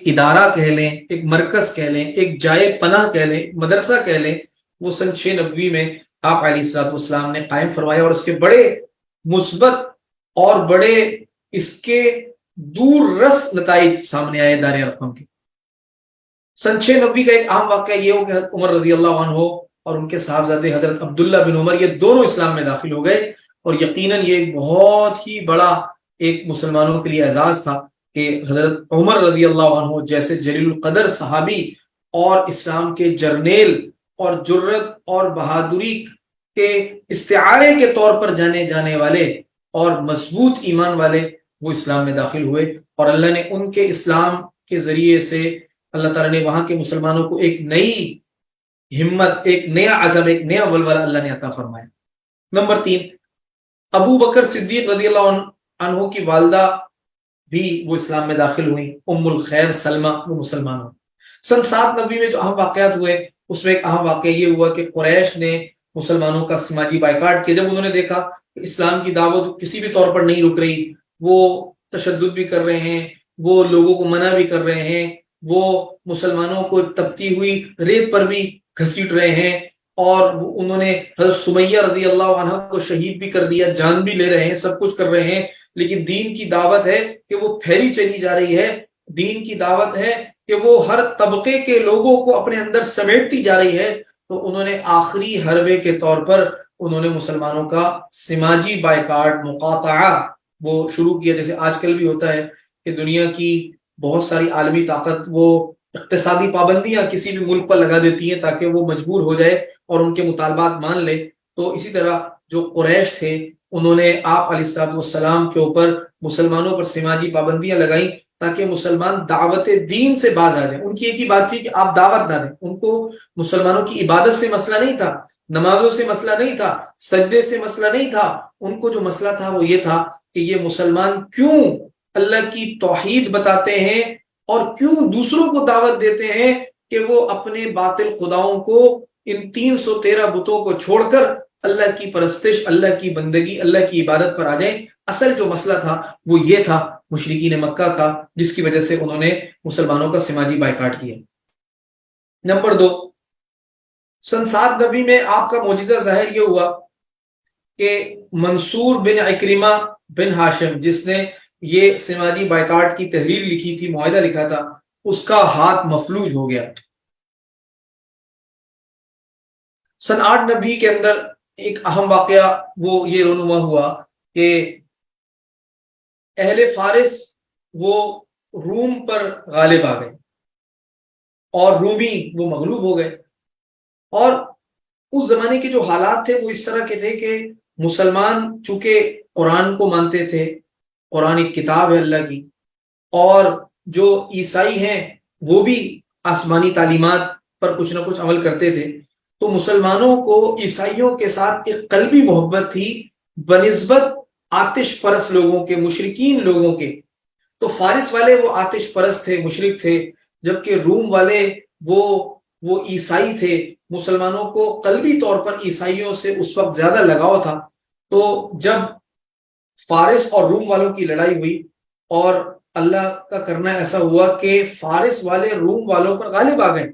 ادارہ کہہ لیں، ایک مرکز کہہ لیں، ایک جائے پناہ کہہ لیں، مدرسہ کہہ لیں، وہ سن 690 میں آپ علیہ الصلوۃ والسلام نے قائم فرمایا. اور اس کے بڑے مثبت اور بڑے اس کے دور رس نتائج سامنے آئے دار ارقم کے. سن 690 کا ایک اہم واقعہ یہ ہو کہ حضرت عمر رضی اللہ عنہ اور ان کے صاحبزادے حضرت عبداللہ بن عمر، یہ دونوں اسلام میں داخل ہو گئے. اور یقیناً یہ ایک بہت ہی بڑا ایک مسلمانوں کے لیے اعزاز تھا کہ حضرت عمر رضی اللہ عنہ جیسے جلیل القدر صحابی اور اسلام کے جرنیل اور جرت اور بہادری کے استعارے کے طور پر جانے جانے والے اور مضبوط ایمان والے وہ اسلام میں داخل ہوئے. اور اللہ نے ان کے اسلام کے ذریعے سے اللہ تعالیٰ نے وہاں کے مسلمانوں کو ایک نئی ہمت، ایک نیا عزم، ایک نیا ولولہ اللہ نے عطا فرمایا. نمبر 3، ابو بکر صدیق رضی اللہ عنہ کی والدہ بھی وہ اسلام میں داخل ہوئی، ام الخیر سلمہ، وہ مسلمانوں. سن 790 میں جو اہم واقعات ہوئے اس میں ایک اہم واقعہ یہ ہوا کہ قریش نے مسلمانوں کا سماجی بائیکاٹ کیا. جب انہوں نے دیکھا کہ اسلام کی دعوت کسی بھی طور پر نہیں رک رہی، وہ تشدد بھی کر رہے ہیں، وہ لوگوں کو منع بھی کر رہے ہیں، وہ مسلمانوں کو تپتی ہوئی ریت پر بھی گھسیٹ رہے ہیں، اور انہوں نے حضرت سمیہ رضی اللہ عنہ کو شہید بھی کر دیا، جان بھی لے رہے ہیں، سب کچھ کر رہے ہیں، لیکن دین کی دعوت ہے کہ وہ پھیلی چلی جا رہی ہے. دین کی دعوت ہے کہ وہ ہر طبقے کے لوگوں کو اپنے اندر سمیٹتی جا رہی ہے. تو انہوں نے آخری حربے کے طور پر انہوں نے مسلمانوں کا سماجی بائیکاٹ، مقاطعہ وہ شروع کیا. جیسے آج کل بھی ہوتا ہے کہ دنیا کی بہت ساری عالمی طاقت وہ اقتصادی پابندیاں کسی بھی ملک پر لگا دیتی ہیں تاکہ وہ مجبور ہو جائے اور ان کے مطالبات مان لے. تو اسی طرح جو قریش تھے انہوں نے آپ علیہ الصلوۃ والسلام کے اوپر مسلمانوں پر سماجی پابندیاں لگائیں تاکہ مسلمان دعوت دین سے باز آ جائیں. ان کی ایک ہی بات تھی کہ آپ دعوت نہ دیں. ان کو مسلمانوں کی عبادت سے مسئلہ نہیں تھا، نمازوں سے مسئلہ نہیں تھا، سجدے سے مسئلہ نہیں تھا. ان کو جو مسئلہ تھا وہ یہ تھا کہ یہ مسلمان کیوں اللہ کی توحید بتاتے ہیں اور کیوں دوسروں کو دعوت دیتے ہیں کہ وہ اپنے باطل خداؤں کو، ان 313 بتوں کو چھوڑ کر اللہ کی پرستش، اللہ کی بندگی، اللہ کی عبادت پر آ جائیں. اصل جو مسئلہ تھا وہ یہ تھا مشرکین مکہ کا، جس کی وجہ سے انہوں نے مسلمانوں کا سماجی بائیکاٹ کیا. نمبر 2، سن 7 نبی میں آپ کا معجزہ ظاہر یہ ہوا کہ منصور بن عکرمہ بن ہاشم، جس نے یہ سماجی بائیکاٹ کی تحریر لکھی تھی، معاہدہ لکھا تھا، اس کا ہاتھ مفلوج ہو گیا۔ سن 8 نبی کے اندر ایک اہم واقعہ وہ یہ رونما ہوا کہ اہل فارس وہ روم پر غالب آ گئے اور رومی وہ مغلوب ہو گئے۔ اور اس زمانے کے جو حالات تھے وہ اس طرح کے تھے کہ مسلمان چونکہ قرآن کو مانتے تھے، قرآن ایک کتاب ہے اللہ کی، اور جو عیسائی ہیں وہ بھی آسمانی تعلیمات پر کچھ نہ کچھ عمل کرتے تھے، تو مسلمانوں کو عیسائیوں کے ساتھ ایک قلبی محبت تھی بنسبت آتش پرست لوگوں کے، مشرکین لوگوں کے۔ تو فارس والے وہ آتش پرست تھے، مشرک تھے، جبکہ روم والے وہ عیسائی تھے۔ مسلمانوں کو قلبی طور پر عیسائیوں سے اس وقت زیادہ لگاؤ تھا۔ تو جب فارس اور روم والوں کی لڑائی ہوئی اور اللہ کا کرنا ایسا ہوا کہ فارس والے روم والوں پر غالب آ گئے،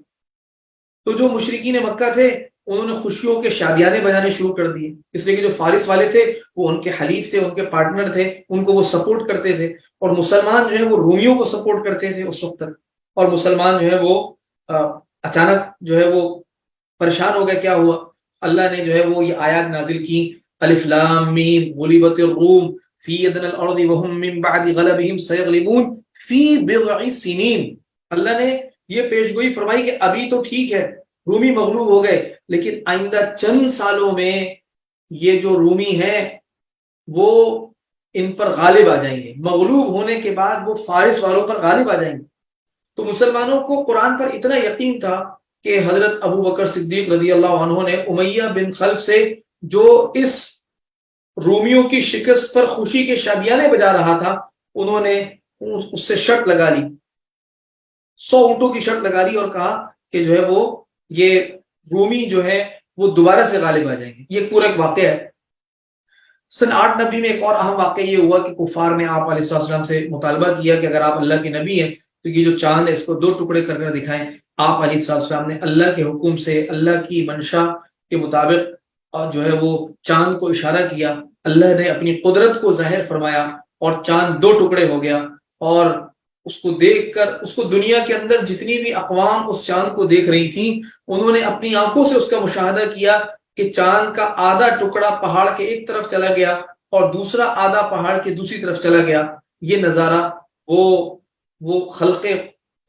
تو جو مشرکین مکہ تھے انہوں نے خوشیوں کے شادیانے بجانے شروع کر دیے، اس لیے کہ جو فارس والے تھے وہ ان کے حلیف تھے، ان کے پارٹنر تھے، ان کو وہ سپورٹ کرتے تھے، اور مسلمان جو ہے وہ رومیوں کو سپورٹ کرتے تھے اس وقت تک۔ اور مسلمان جو ہے وہ اچانک جو ہے وہ پریشان ہو گئے۔ کیا ہوا؟ اللہ نے جو ہے وہ یہ آیات نازل کی، الف لام میم غلبت الروم فی ادنى الارض وهم من بعد غلبهم سيغلبون فی بضع سنین۔ اللہ نے یہ پیشگوئی فرمائی کہ ابھی تو ٹھیک ہے رومی مغلوب ہو گئے، لیکن آئندہ چند سالوں میں یہ جو رومی ہیں وہ ان پر غالب آ جائیں گے، مغلوب ہونے کے بعد وہ فارس والوں پر غالب آ جائیں گے۔ تو مسلمانوں کو قرآن پر اتنا یقین تھا کہ حضرت ابو بکر صدیق رضی اللہ عنہ نے امیہ بن خلف سے جو اس رومیوں کی شکست پر خوشی کے شادیانے بجا رہا تھا، انہوں نے اس سے شرط لگا لی، 100 اونٹوں کی شرط لگا لی اور کہا کہ جو ہے وہ یہ رومی جو ہے وہ دوبارہ سے غالب آ جائیں گے۔ یہ پورا ایک واقعہ ہے۔ سن 8 نبی میں ایک اور اہم واقعہ یہ ہوا کہ کفار نے آپ علیہ السلام سے مطالبہ کیا کہ اگر آپ اللہ کے نبی ہیں تو یہ جو چاند ہے اس کو 2 ٹکڑے کر کر دکھائیں۔ آپ علیہ السلام نے اللہ کے حکم سے، اللہ کی منشا کے مطابق جو ہے وہ چاند کو اشارہ کیا، اللہ نے اپنی قدرت کو ظاہر فرمایا اور چاند 2 ٹکڑے ہو گیا۔ اور اس کو دیکھ کر اس کو دنیا کے اندر جتنی بھی اقوام اس چاند کو دیکھ رہی تھیں انہوں نے اپنی آنکھوں سے اس کا مشاہدہ کیا کہ چاند کا آدھا ٹکڑا پہاڑ کے ایک طرف چلا گیا اور دوسرا آدھا پہاڑ کے دوسری طرف چلا گیا۔ یہ نظارہ وہ خلق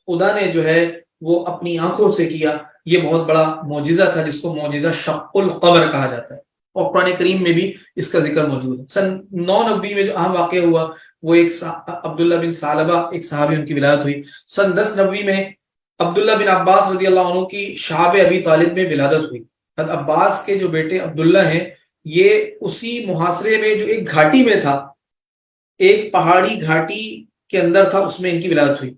خدا نے جو ہے وہ اپنی آنکھوں سے کیا۔ یہ بہت بڑا معجزہ تھا جس کو معجزہ شق القمر کہا جاتا ہے، اور قرآن کریم میں بھی اس کا ذکر موجود ہے۔ سن 9 نبی میں جو اہم واقعہ ہوا وہ ایک عبداللہ بن ثعلبہ، ایک صحابی، ان کی ولادت ہوئی۔ سن 10 نبی میں عبداللہ بن عباس رضی اللہ عنہ کی شعب ابی طالب میں ولادت ہوئی۔ حضرت عباس کے جو بیٹے عبداللہ ہیں یہ اسی محاصرے میں جو ایک گھاٹی میں تھا، ایک پہاڑی گھاٹی کے اندر تھا، اس میں ان کی ولادت ہوئی۔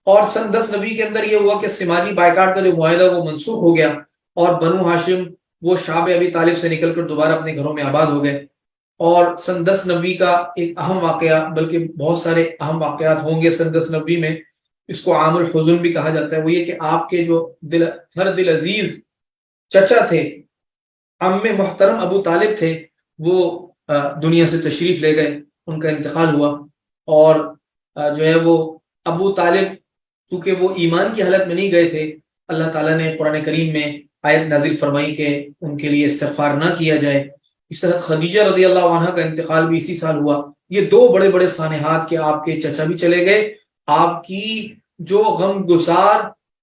اور سن 10 نبی کے اندر یہ ہوا کہ سماجی بائیکاٹ کا جو معاہدہ وہ منسوخ ہو گیا اور بنو ہاشم وہ شعب ابی طالب سے نکل کر دوبارہ اپنے گھروں میں آباد ہو گئے۔ اور سن 10 نبی کا ایک اہم واقعہ، بلکہ بہت سارے اہم واقعات ہوں گے سن 10 نبی میں، اس کو عام الحزن بھی کہا جاتا ہے، وہ یہ کہ آپ کے جو ہر دل عزیز چچا تھے، عم محترم ابو طالب تھے، وہ دنیا سے تشریف لے گئے، ان کا انتقال ہوا۔ اور جو ہے وہ ابو طالب چونکہ وہ ایمان کی حالت میں نہیں گئے تھے، اللہ تعالیٰ نے قرآن کریم میں آیت نازل فرمائی کہ ان کے لیے استغفار نہ کیا جائے۔ اس طرح خدیجہ رضی اللہ عنہ کا انتقال بھی اسی سال ہوا۔ یہ 2 بڑے بڑے سانحات کہ آپ کے چچا بھی چلے گئے، آپ کی جو غم گسار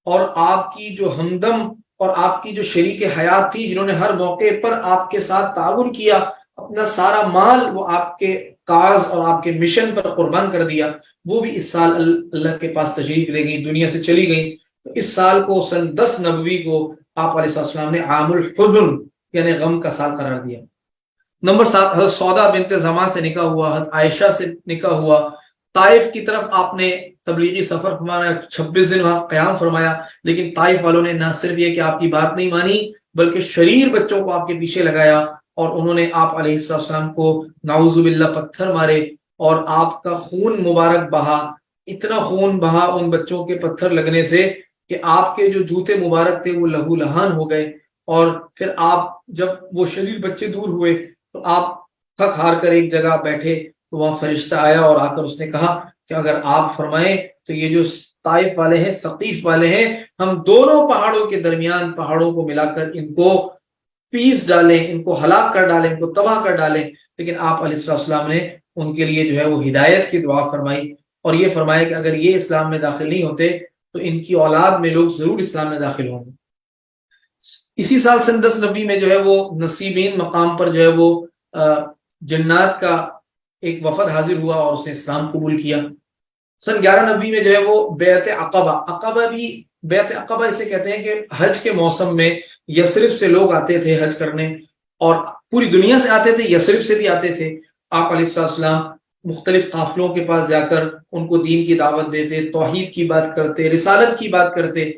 اور آپ کی جو ہمدم اور آپ کی جو شریک حیات تھی، جنہوں نے ہر موقع پر آپ کے ساتھ تعاون کیا، اپنا سارا مال وہ آپ کے کاز اور آپ کے مشن پر قربان کر دیا، وہ بھی اس سال اللہ کے پاس تشریف لے گئی، دنیا سے چلی گئی۔ تو اس سال کو سن 10 نبوی کو آپ علیہ السلام نے عام الحزن یعنی غم کا سال قرار دیا۔ نمبر 7، حضرت سودا بنت زماں سے نکاح ہوا، حضرت عائشہ سے نکاح ہوا۔ طائف کی طرف آپ نے تبلیغی سفر فرمایا، 26 دن وہاں قیام فرمایا، لیکن طائف والوں نے نہ صرف یہ کہ آپ کی بات نہیں مانی بلکہ شریر بچوں کو آپ کے پیچھے لگایا، اور انہوں نے آپ علیہ السلام کو نعوذ باللہ پتھر مارے اور آپ کا خون مبارک بہا، اتنا خون بہا ان بچوں کے پتھر لگنے سے کہ آپ کے جو جوتے مبارک تھے وہ لہو لہان ہو گئے۔ اور پھر آپ جب وہ شریر بچے دور ہوئے تو آپ تھک ہار کر ایک جگہ بیٹھے تو وہاں فرشتہ آیا اور آ کر اس نے کہا کہ اگر آپ فرمائیں تو یہ جو طائف والے ہیں، ثقیف والے ہیں، ہم دونوں پہاڑوں کے درمیان پہاڑوں کو ملا کر ان کو پیس ڈالیں، ان کو ہلاک کر ڈالیں، ان کو تباہ کر ڈالیں۔ لیکن آپ علیہ السلام نے ان کے لیے جو ہے وہ ہدایت کی دعا فرمائی اور یہ فرمایا کہ اگر یہ اسلام میں داخل نہیں ہوتے تو ان کی اولاد میں لوگ ضرور اسلام میں داخل ہوں گے۔ اسی سال سن 10 نبی میں جو ہے وہ نصیبین مقام پر جو ہے وہ جنات کا ایک وفد حاضر ہوا اور اس نے اسلام قبول کیا۔ سن 11 نبی میں جو ہے وہ بیعت عقبہ بھی بیعت عقبہ اسے کہتے ہیں کہ حج کے موسم میں یثرب سے لوگ آتے تھے حج کرنے، اور پوری دنیا سے آتے تھے، یثرب سے بھی آتے تھے۔ آپ علیہ السلام مختلف قافلوں کے پاس جا کر ان کو دین کی دعوت دیتے، توحید کی بات کرتے، رسالت کی بات کرتے۔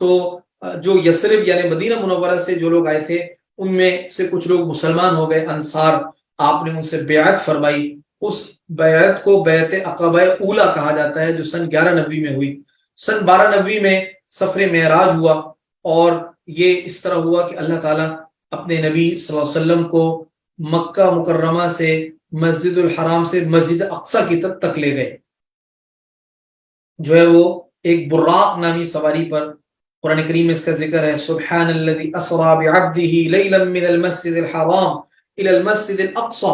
تو جو یثرب یعنی مدینہ منورہ سے جو لوگ آئے تھے ان میں سے کچھ لوگ مسلمان ہو گئے، انصار، آپ نے ان سے بیعت فرمائی۔ اس بیعت کو بیعت عقبہ اولا کہا جاتا ہے جو سن 11 نبی میں ہوئی۔ سن 12 نبی میں سفر معراج ہوا، اور یہ اس طرح ہوا کہ اللہ تعالیٰ اپنے نبی صلی اللہ علیہ وسلم کو مکہ مکرمہ سے مسجد الحرام سے مسجد اقصی کی تک لے گئے، جو ہے وہ ایک براق نامی سواری پر۔ قرآن کریم میں اس کا ذکر ہے، سبحان الذی اسری بعبدہ لیلا من المسجد الحرام الی المسجد الاقصی،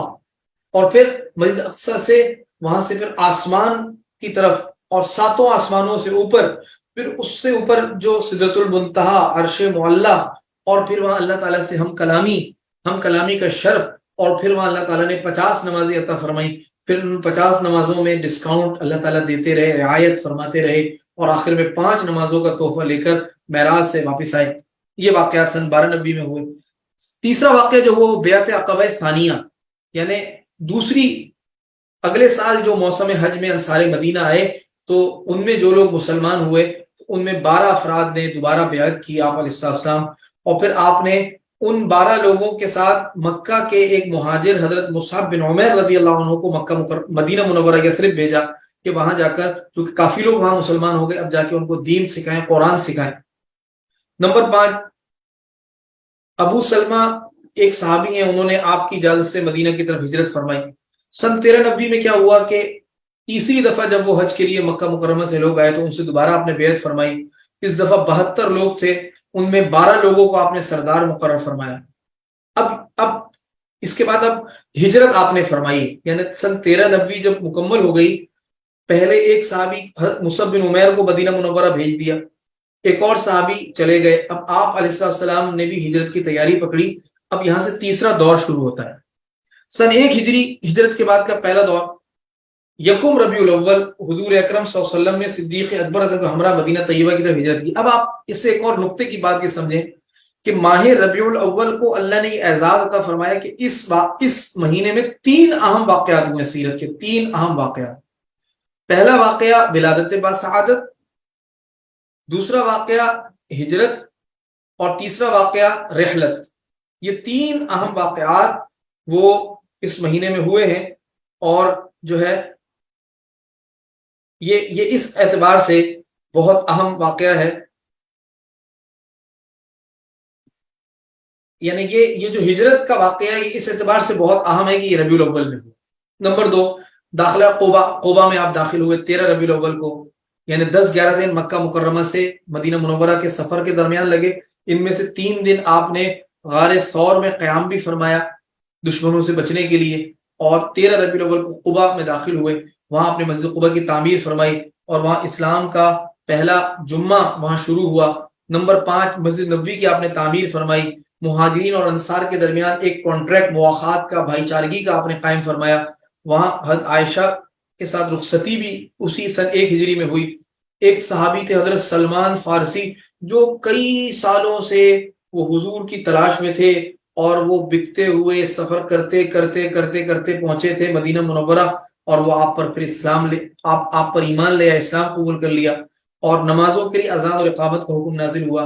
اور پھر مسجد اقصی سے وہاں سے پھر آسمان کی طرف اور 7 آسمانوں سے اوپر، پھر اس سے اوپر جو سدرۃ المنتہا عرش معلی، اور پھر وہاں اللہ تعالیٰ سے ہم کلامی کا شرف، اور پھر وہاں اللہ تعالیٰ نے 50 نمازیں عطا فرمائی۔ پھر ان 50 نمازوں میں ڈسکاؤنٹ اللہ تعالیٰ دیتے رہے، رعایت فرماتے رہے، اور آخر میں 5 نمازوں کا تحفہ لے کر معراج سے واپس آئے۔ یہ واقعہ سن 12 نبی میں ہوئے۔ تیسرا واقعہ جو وہ بیعت عقبہ ثانیہ، یعنی دوسری اگلے سال جو موسم حج میں انصار مدینہ آئے تو ان میں جو لوگ مسلمان ہوئے ان میں 12 افراد نے دوبارہ بیعت کی آپ علیہ السلام، اور پھر آپ نے ان 12 لوگوں کے ساتھ مکہ کے ایک مہاجر حضرت مصعب بن عمیر رضی اللہ عنہ کو مدینہ منورہ یثرب بھیجا کہ وہاں جا کر، چونکہ کافی لوگ وہاں مسلمان ہو گئے، اب جا کے ان کو دین سکھائیں، قرآن سکھائیں۔ نمبر 5، ابو سلمہ ایک صحابی ہیں، انہوں نے آپ کی اجازت سے مدینہ کی طرف ہجرت فرمائی۔ سن 13 نبی میں کیا ہوا کہ تیسری دفعہ جب وہ حج کے لیے مکہ مکرمہ سے لوگ آئے تو ان سے دوبارہ آپ نے بیعت فرمائی۔ اس دفعہ 72 لوگ تھے، ان میں 12 لوگوں کو آپ نے سردار مقرر فرمایا۔ اب اس کے بعد اب ہجرت آپ نے فرمائی، یعنی سن 13 نبی جب مکمل ہو گئی، پہلے ایک صحابی مصعب بن عمیر کو مدینہ منورہ بھیج دیا، ایک اور صحابی چلے گئے۔ اب آپ علیہ السلام نے بھی ہجرت کی تیاری پکڑی۔ اب یہاں سے تیسرا دور شروع ہوتا ہے۔ سن 1 ہجری ہجرت کے بعد کا پہلا دور، یکم ربیع الاول، حضور اکرم صلی اللہ علیہ وسلم نے صدیق اکبر کو ہمراہ مدینہ طیبہ کی طرف ہجرت کی۔ اب آپ اس سے ایک اور نقطے کی بات یہ سمجھیں کہ ماہ ربیع الاول کو اللہ نے یہ اعزاز عطا فرمایا کہ اس مہینے میں 3 اہم واقعات ہوئے، سیرت کے 3 اہم واقعات۔ پہلا واقعہ ولادت باسعادت، دوسرا واقعہ ہجرت، اور تیسرا واقعہ رحلت۔ یہ 3 اہم واقعات وہ اس مہینے میں ہوئے ہیں، اور جو ہے یہ اس اعتبار سے بہت اہم واقعہ ہے، یعنی یہ جو ہجرت کا واقعہ ہے یہ اس اعتبار سے بہت اہم ہے کہ یہ ربیع الاول میں ہوا۔ نمبر 2، داخلہ قبا میں آپ داخل ہوئے 13 ربیع الاول کو، یعنی 10-11 دن مکہ مکرمہ سے مدینہ منورہ کے سفر کے درمیان لگے۔ ان میں سے 3 دن آپ نے غار ثور میں قیام بھی فرمایا دشمنوں سے بچنے کے لیے، اور 13 ربیع الاول کو قبا میں داخل ہوئے، وہاں اپنے مسجد قبا کی تعمیر فرمائی، اور وہاں اسلام کا پہلا جمعہ وہاں شروع ہوا۔ نمبر 5، مسجد نبوی کی آپ نے تعمیر فرمائی، مہاجرین اور انصار کے درمیان ایک کانٹریکٹ مواخات کا، بھائی چارگی کا آپ نے قائم فرمایا۔ وہاں حضرت عائشہ کے ساتھ رخصتی بھی اسی سن 1 ہجری میں ہوئی۔ ایک صحابی تھے حضرت سلمان فارسی، جو کئی سالوں سے وہ حضور کی تلاش میں تھے، اور وہ بکتے ہوئے سفر کرتے کرتے کرتے کرتے پہنچے تھے مدینہ منورہ، اور وہ آپ پر پھر آپ پر ایمان لے آئے، اسلام قبول کر لیا، اور نمازوں کے لیے اذان اور اقامت کا حکم نازل ہوا۔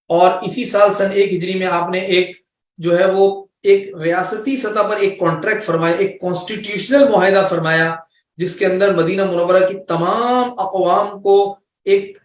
اور اسی سال سن 1 ہجری میں آپ نے ایک جو ہے وہ ایک ریاستی سطح پر ایک کانٹریکٹ فرمایا، ایک کانسٹیٹیوشنل معاہدہ فرمایا، جس کے اندر مدینہ منورہ کی تمام اقوام کو ایک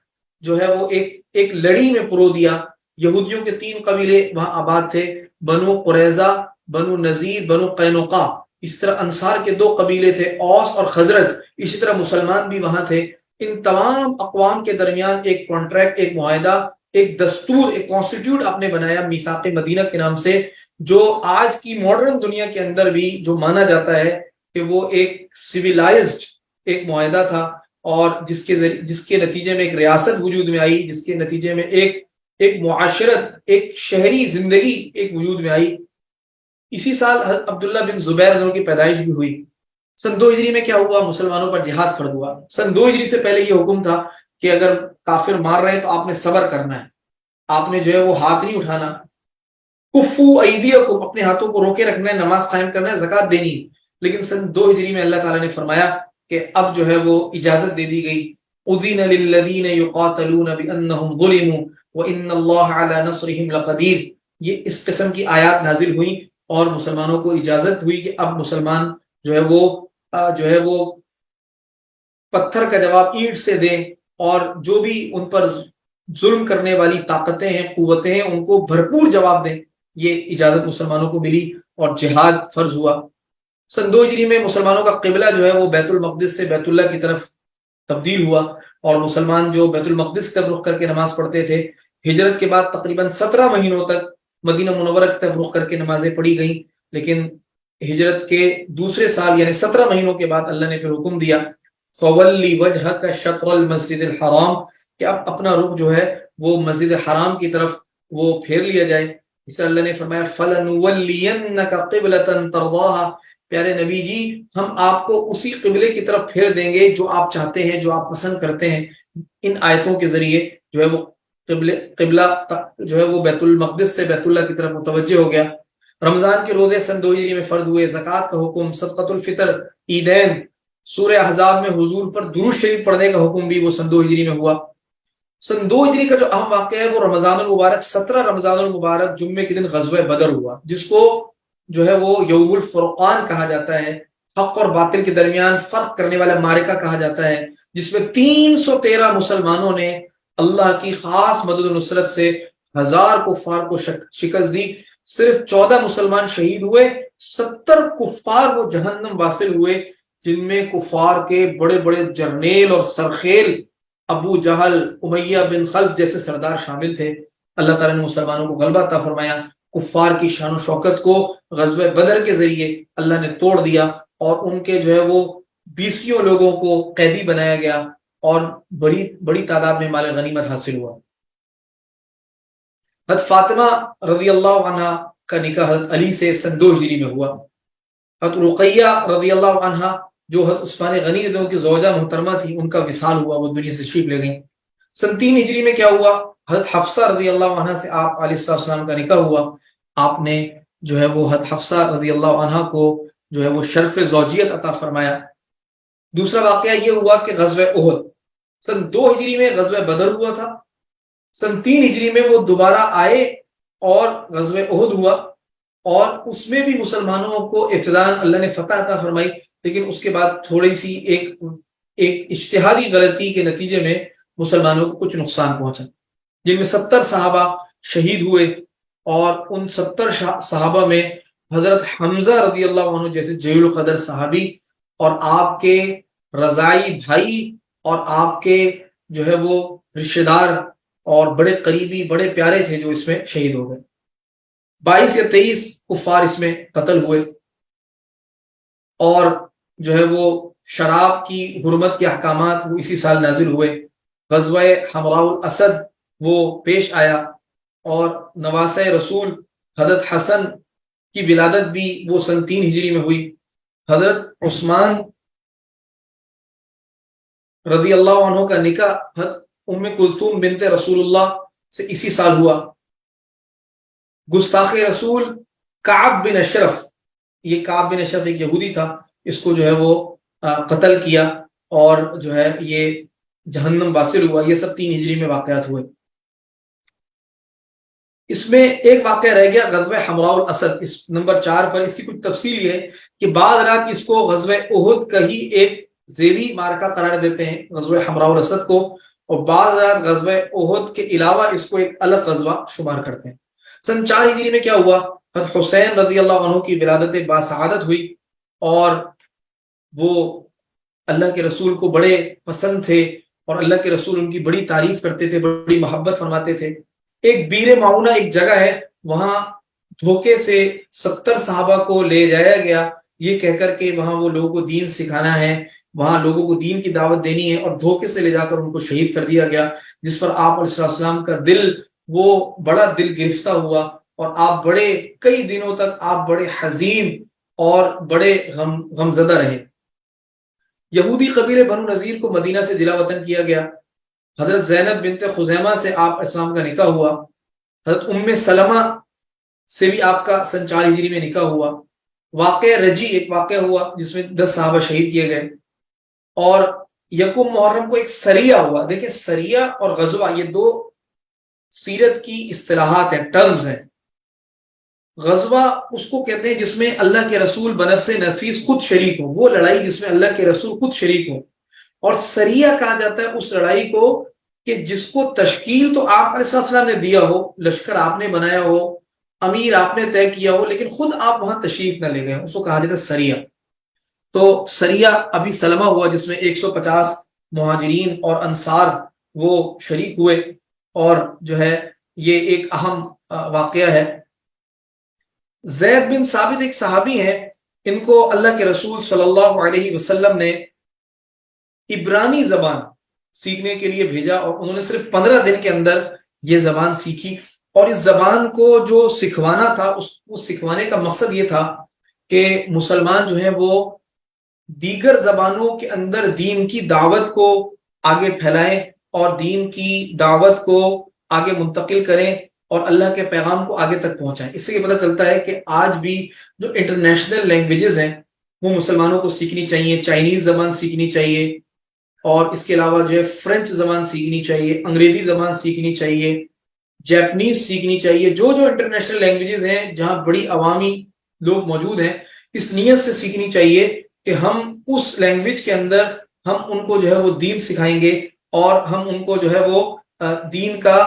جو ہے وہ ایک لڑی میں پرو دیا یہودیوں کے 3 قبیلے وہاں آباد تھے، بنو قریظہ، بنو نذیر، بنو قینقاع۔ اس طرح انصار کے 2 قبیلے تھے، اوس اور خزرج۔ اسی طرح مسلمان بھی وہاں تھے۔ ان تمام اقوام کے درمیان ایک کانٹریکٹ، ایک معاہدہ، ایک دستور، ایک کانسٹیٹیوٹ آپ نے بنایا میثاق مدینہ کے نام سے، جو آج کی ماڈرن دنیا کے اندر بھی جو مانا جاتا ہے کہ وہ ایک سویلائزڈ ایک معاہدہ تھا، اور جس کے نتیجے میں ایک ریاست وجود میں آئی، جس کے نتیجے میں ایک معاشرت، ایک شہری زندگی ایک وجود میں آئی۔ اسی سال حضرت عبداللہ بن زبیر رضی اللہ عنہ کی پیدائش بھی ہوئی۔ سن 2 ہجری میں کیا ہوا؟ مسلمانوں پر جہاد فرض ہوا۔ سن 2 ہجری سے پہلے یہ حکم تھا کہ اگر کافر مار رہے ہیں تو آپ نے صبر کرنا ہے، آپ نے جو ہے وہ ہاتھ نہیں اٹھانا۔ کفو ایدیکم، اپنے ہاتھوں کو روکے رکھنا ہے، نماز قائم کرنا ہے، زکوٰۃ دینی ہے۔ لیکن سن 2 ہجری میں اللہ تعالیٰ نے فرمایا کہ اب جو ہے وہ اجازت دے دی گئی۔ اذن للذین یقاتلون بانہم ظلموا وان اللہ علی نصرہم لقدیر۔ یہ اس قسم کی آیات نازل ہوئیں اور مسلمانوں کو اجازت ہوئی کہ اب مسلمان جو ہے وہ پتھر کا جواب اینٹ سے دیں، اور جو بھی ان پر ظلم کرنے والی طاقتیں ہیں، قوتیں ہیں، ان کو بھرپور جواب دیں۔ یہ اجازت مسلمانوں کو ملی اور جہاد فرض ہوا۔ سن 2 ہجری میں مسلمانوں کا قبلہ جو ہے وہ بیت المقدس سے بیت اللہ کی طرف تبدیل ہوا، اور مسلمان جو بیت المقدس کی طرف رخ کر کے نماز پڑھتے تھے، ہجرت کے بعد تقریباً 17 مہینوں تک مدینہ منورہ کی طرف رخ کر کے نمازیں پڑھی گئیں۔ لیکن ہجرت کے دوسرے سال یعنی 17 مہینوں کے بعد اللہ نے پھر حکم دیا فَوَلِّ وَجْهَكَ شَطْرَ الْمَسْجِدِ الْحَرَامِ، کہ اب اپنا رخ جو ہے وہ مسجد حرام کی طرف وہ پھیر لیا جائے۔ اس طرح اللہ نے فرمایا فَلَنُوَلِّيَنَّكَ قِبْلَةً تَرْضَاهَا، پیارے نبی جی ہم آپ کو اسی قبلے کی طرف پھیر دیں گے جو آپ چاہتے ہیں، جو آپ پسند کرتے ہیں۔ ان آیتوں کے ذریعے جو ہے وہ قبلہ جو ہے وہ بیت المقدس سے بیت اللہ کی طرف متوجہ ہو گیا۔ رمضان کے روزے سن 2 ہجری میں فرض ہوئے۔ زکوٰۃ کا حکم، صدقۃ الفطر، عیدین، سورہ احزاب میں حضور پر درود شریف پڑھنے کا حکم بھی وہ سن 2 ہجری میں ہوا۔ سن 2 ہجری کا جو اہم واقعہ ہے وہ رمضان المبارک 17 رمضان المبارک جمعے کے دن غزوہ بدر ہوا، جس کو جو ہے وہ یوم الفرقان کہا جاتا ہے، حق اور باطل کے درمیان فرق کرنے والا معرکہ کہا جاتا ہے، جس میں 313 مسلمانوں نے اللہ کی خاص مدد و نصرت سے 1000 کفار کو شکست دی۔ صرف 14 مسلمان شہید ہوئے، 70 کفار وہ جہنم واصل ہوئے، جن میں کفار کے بڑے بڑے جرنیل اور سرخیل ابو جہل، امیہ بن خلف جیسے سردار شامل تھے۔ اللہ تعالیٰ نے مسلمانوں کو غلبہ عطا فرمایا۔ کفار کی شان و شوکت کو غزوہ بدر کے ذریعے اللہ نے توڑ دیا، اور ان کے جو ہے وہ 20 لوگوں کو قیدی بنایا گیا، اور بڑی تعداد میں مال غنیمت حاصل ہوا۔ حضرت فاطمہ رضی اللہ عنہ کا نکاح حضرت علی سے سن 2 ہجری میں ہوا۔ حضرت رقیہ رضی اللہ عنہ جو حضرت عثمان غنی رضی اللہ عنہ کی زوجہ محترمہ تھی، ان کا وصال ہوا، وہ دنیا سے تشریف لے گئیں۔ سن 3 ہجری میں کیا ہوا؟ حضرت حفصہ رضی اللہ عنہ سے آپ علیہ السلام کا نکاح ہوا۔ آپ نے جو ہے وہ حضرت حفصہ رضی اللہ عنہ کو جو ہے وہ شرف زوجیت عطا فرمایا۔ دوسرا واقعہ یہ ہوا کہ غزوہ احد سن 2 ہجری میں غزوہ بدر ہوا تھا۔ سن 3 ہجری میں وہ دوبارہ آئے اور غزوہ احد ہوا، اور اس میں بھی مسلمانوں کو ابتداء اللہ نے فتح عطا فرمائی، لیکن اس کے بعد تھوڑی سی ایک اجتہادی غلطی کے نتیجے میں مسلمانوں کو کچھ نقصان پہنچا، جن میں 70 صحابہ شہید ہوئے، اور ان 70 صحابہ میں حضرت حمزہ رضی اللہ عنہ جیسے جلیل القدر صحابی، اور آپ کے رضائی بھائی، اور آپ کے جو ہے وہ رشتہ دار اور بڑے قریبی، بڑے پیارے تھے، جو اس میں شہید ہو گئے۔ 22 یا 23 کفار اس میں قتل ہوئے، اور جو ہے وہ شراب کی حرمت کے احکامات وہ اسی سال نازل ہوئے۔ غزوہ حمراء الاسد وہ پیش آیا، اور نواسہ رسول حضرت حسن کی ولادت بھی وہ سن 3 ہجری میں ہوئی۔ حضرت عثمان رضی اللہ عنہ کا نکاح حضرت ام کلثوم بنت رسول اللہ سے اسی سال ہوا۔ گستاخ رسول کعب بن اشرف، یہ کعب بن اشرف ایک یہودی تھا، اس کو جو ہے وہ قتل کیا، اور جو ہے یہ جہنم واصل ہوا۔ یہ سب 3 ہجری میں واقعات ہوئے۔ اس میں ایک واقعہ رہ گیا غزوہ حمراء الاسد، اس نمبر 4 پر۔ اس کی کچھ تفصیل یہ ہے کہ بعض رات اس کو غزوہ احد کا ہی ایک ذیلی معرکہ قرار دیتے ہیں، غزوہ حمراء الاسد کو، اور بعض حضرات غزوہ احد کے علاوہ اس کو ایک الگ غزوہ شمار کرتے ہیں۔ سن 4 ہجری میں کیا ہوا؟ حضرت حسین رضی اللہ عنہ کی ولادت باسعادت ہوئی، اور وہ اللہ کے رسول کو بڑے پسند تھے اور اللہ کے رسول ان کی بڑی تعریف کرتے تھے، بڑی محبت فرماتے تھے۔ ایک بیر معونہ ایک جگہ ہے، وہاں دھوکے سے 70 صحابہ کو لے جایا گیا، یہ کہہ کر کہ وہاں وہ لوگوں کو دین سکھانا ہے، وہاں لوگوں کو دین کی دعوت دینی ہے، اور دھوکے سے لے جا کر ان کو شہید کر دیا گیا، جس پر آپ علیہ السلام کا دل وہ بڑا دل گرفتہ ہوا، اور آپ بڑے کئی دنوں تک آپ بڑے حزین اور بڑے غمزدہ رہے۔ یہودی قبیلے بنو نذیر کو مدینہ سے جلا وطن کیا گیا۔ حضرت زینب بنت خزیمہ سے آپ اسلام کا نکاح ہوا۔ حضرت ام سلمہ سے بھی آپ کا سن 4 ہجری میں نکاح ہوا۔ واقعہ رجی ایک واقعہ ہوا جس میں 10 صحابہ شہید کیے گئے، اور یکم محرم کو ایک سریہ ہوا۔ دیکھیں، سریہ اور غزوہ یہ دو سیرت کی اصطلاحات ہیں، ٹرمز ہیں۔ غزوہ اس کو کہتے ہیں جس میں اللہ کے رسول بنفس نفیس خود شریک ہو، وہ لڑائی جس میں اللہ کے رسول خود شریک ہو۔ اور سریہ کہا جاتا ہے اس لڑائی کو کہ جس کو تشکیل تو آپ علیہ السلام نے دیا ہو، لشکر آپ نے بنایا ہو، امیر آپ نے طے کیا ہو، لیکن خود آپ وہاں تشریف نہ لے گئے، اس کو کہا جاتا ہے سریہ۔ تو سریہ ابھی سلمہ ہوا جس میں 150 مہاجرین اور انصار وہ شریک ہوئے، اور جو ہے یہ ایک اہم واقعہ ہے۔ زید بن ثابت ایک صحابی ہیں، ان کو اللہ کے رسول صلی اللہ علیہ وسلم نے عبرانی زبان سیکھنے کے لیے بھیجا، اور انہوں نے صرف 15 دن کے اندر یہ زبان سیکھی، اور اس زبان کو جو سکھوانا تھا اس سکھوانے کا مقصد یہ تھا کہ مسلمان جو ہیں وہ دیگر زبانوں کے اندر دین کی دعوت کو آگے پھیلائیں اور دین کی دعوت کو آگے منتقل کریں اور اللہ کے پیغام کو آگے تک پہنچائیں۔ اس سے یہ پتہ چلتا ہے کہ آج بھی جو انٹرنیشنل لینگویجز ہیں وہ مسلمانوں کو سیکھنی چاہیے۔ چائنیز زبان سیکھنی چاہیے، اور اس کے علاوہ جو ہے فرینچ زبان سیکھنی چاہیے، انگریزی زبان سیکھنی چاہیے، جیپنیز سیکھنی چاہیے۔ جو انٹرنیشنل لینگویجز ہیں جہاں بڑی عوامی لوگ موجود ہیں، اس نیت سے سیکھنی چاہیے کہ ہم اس لینگویج کے اندر ہم ان کو جو ہے وہ دین سکھائیں گے، اور ہم ان کو جو ہے وہ دین کا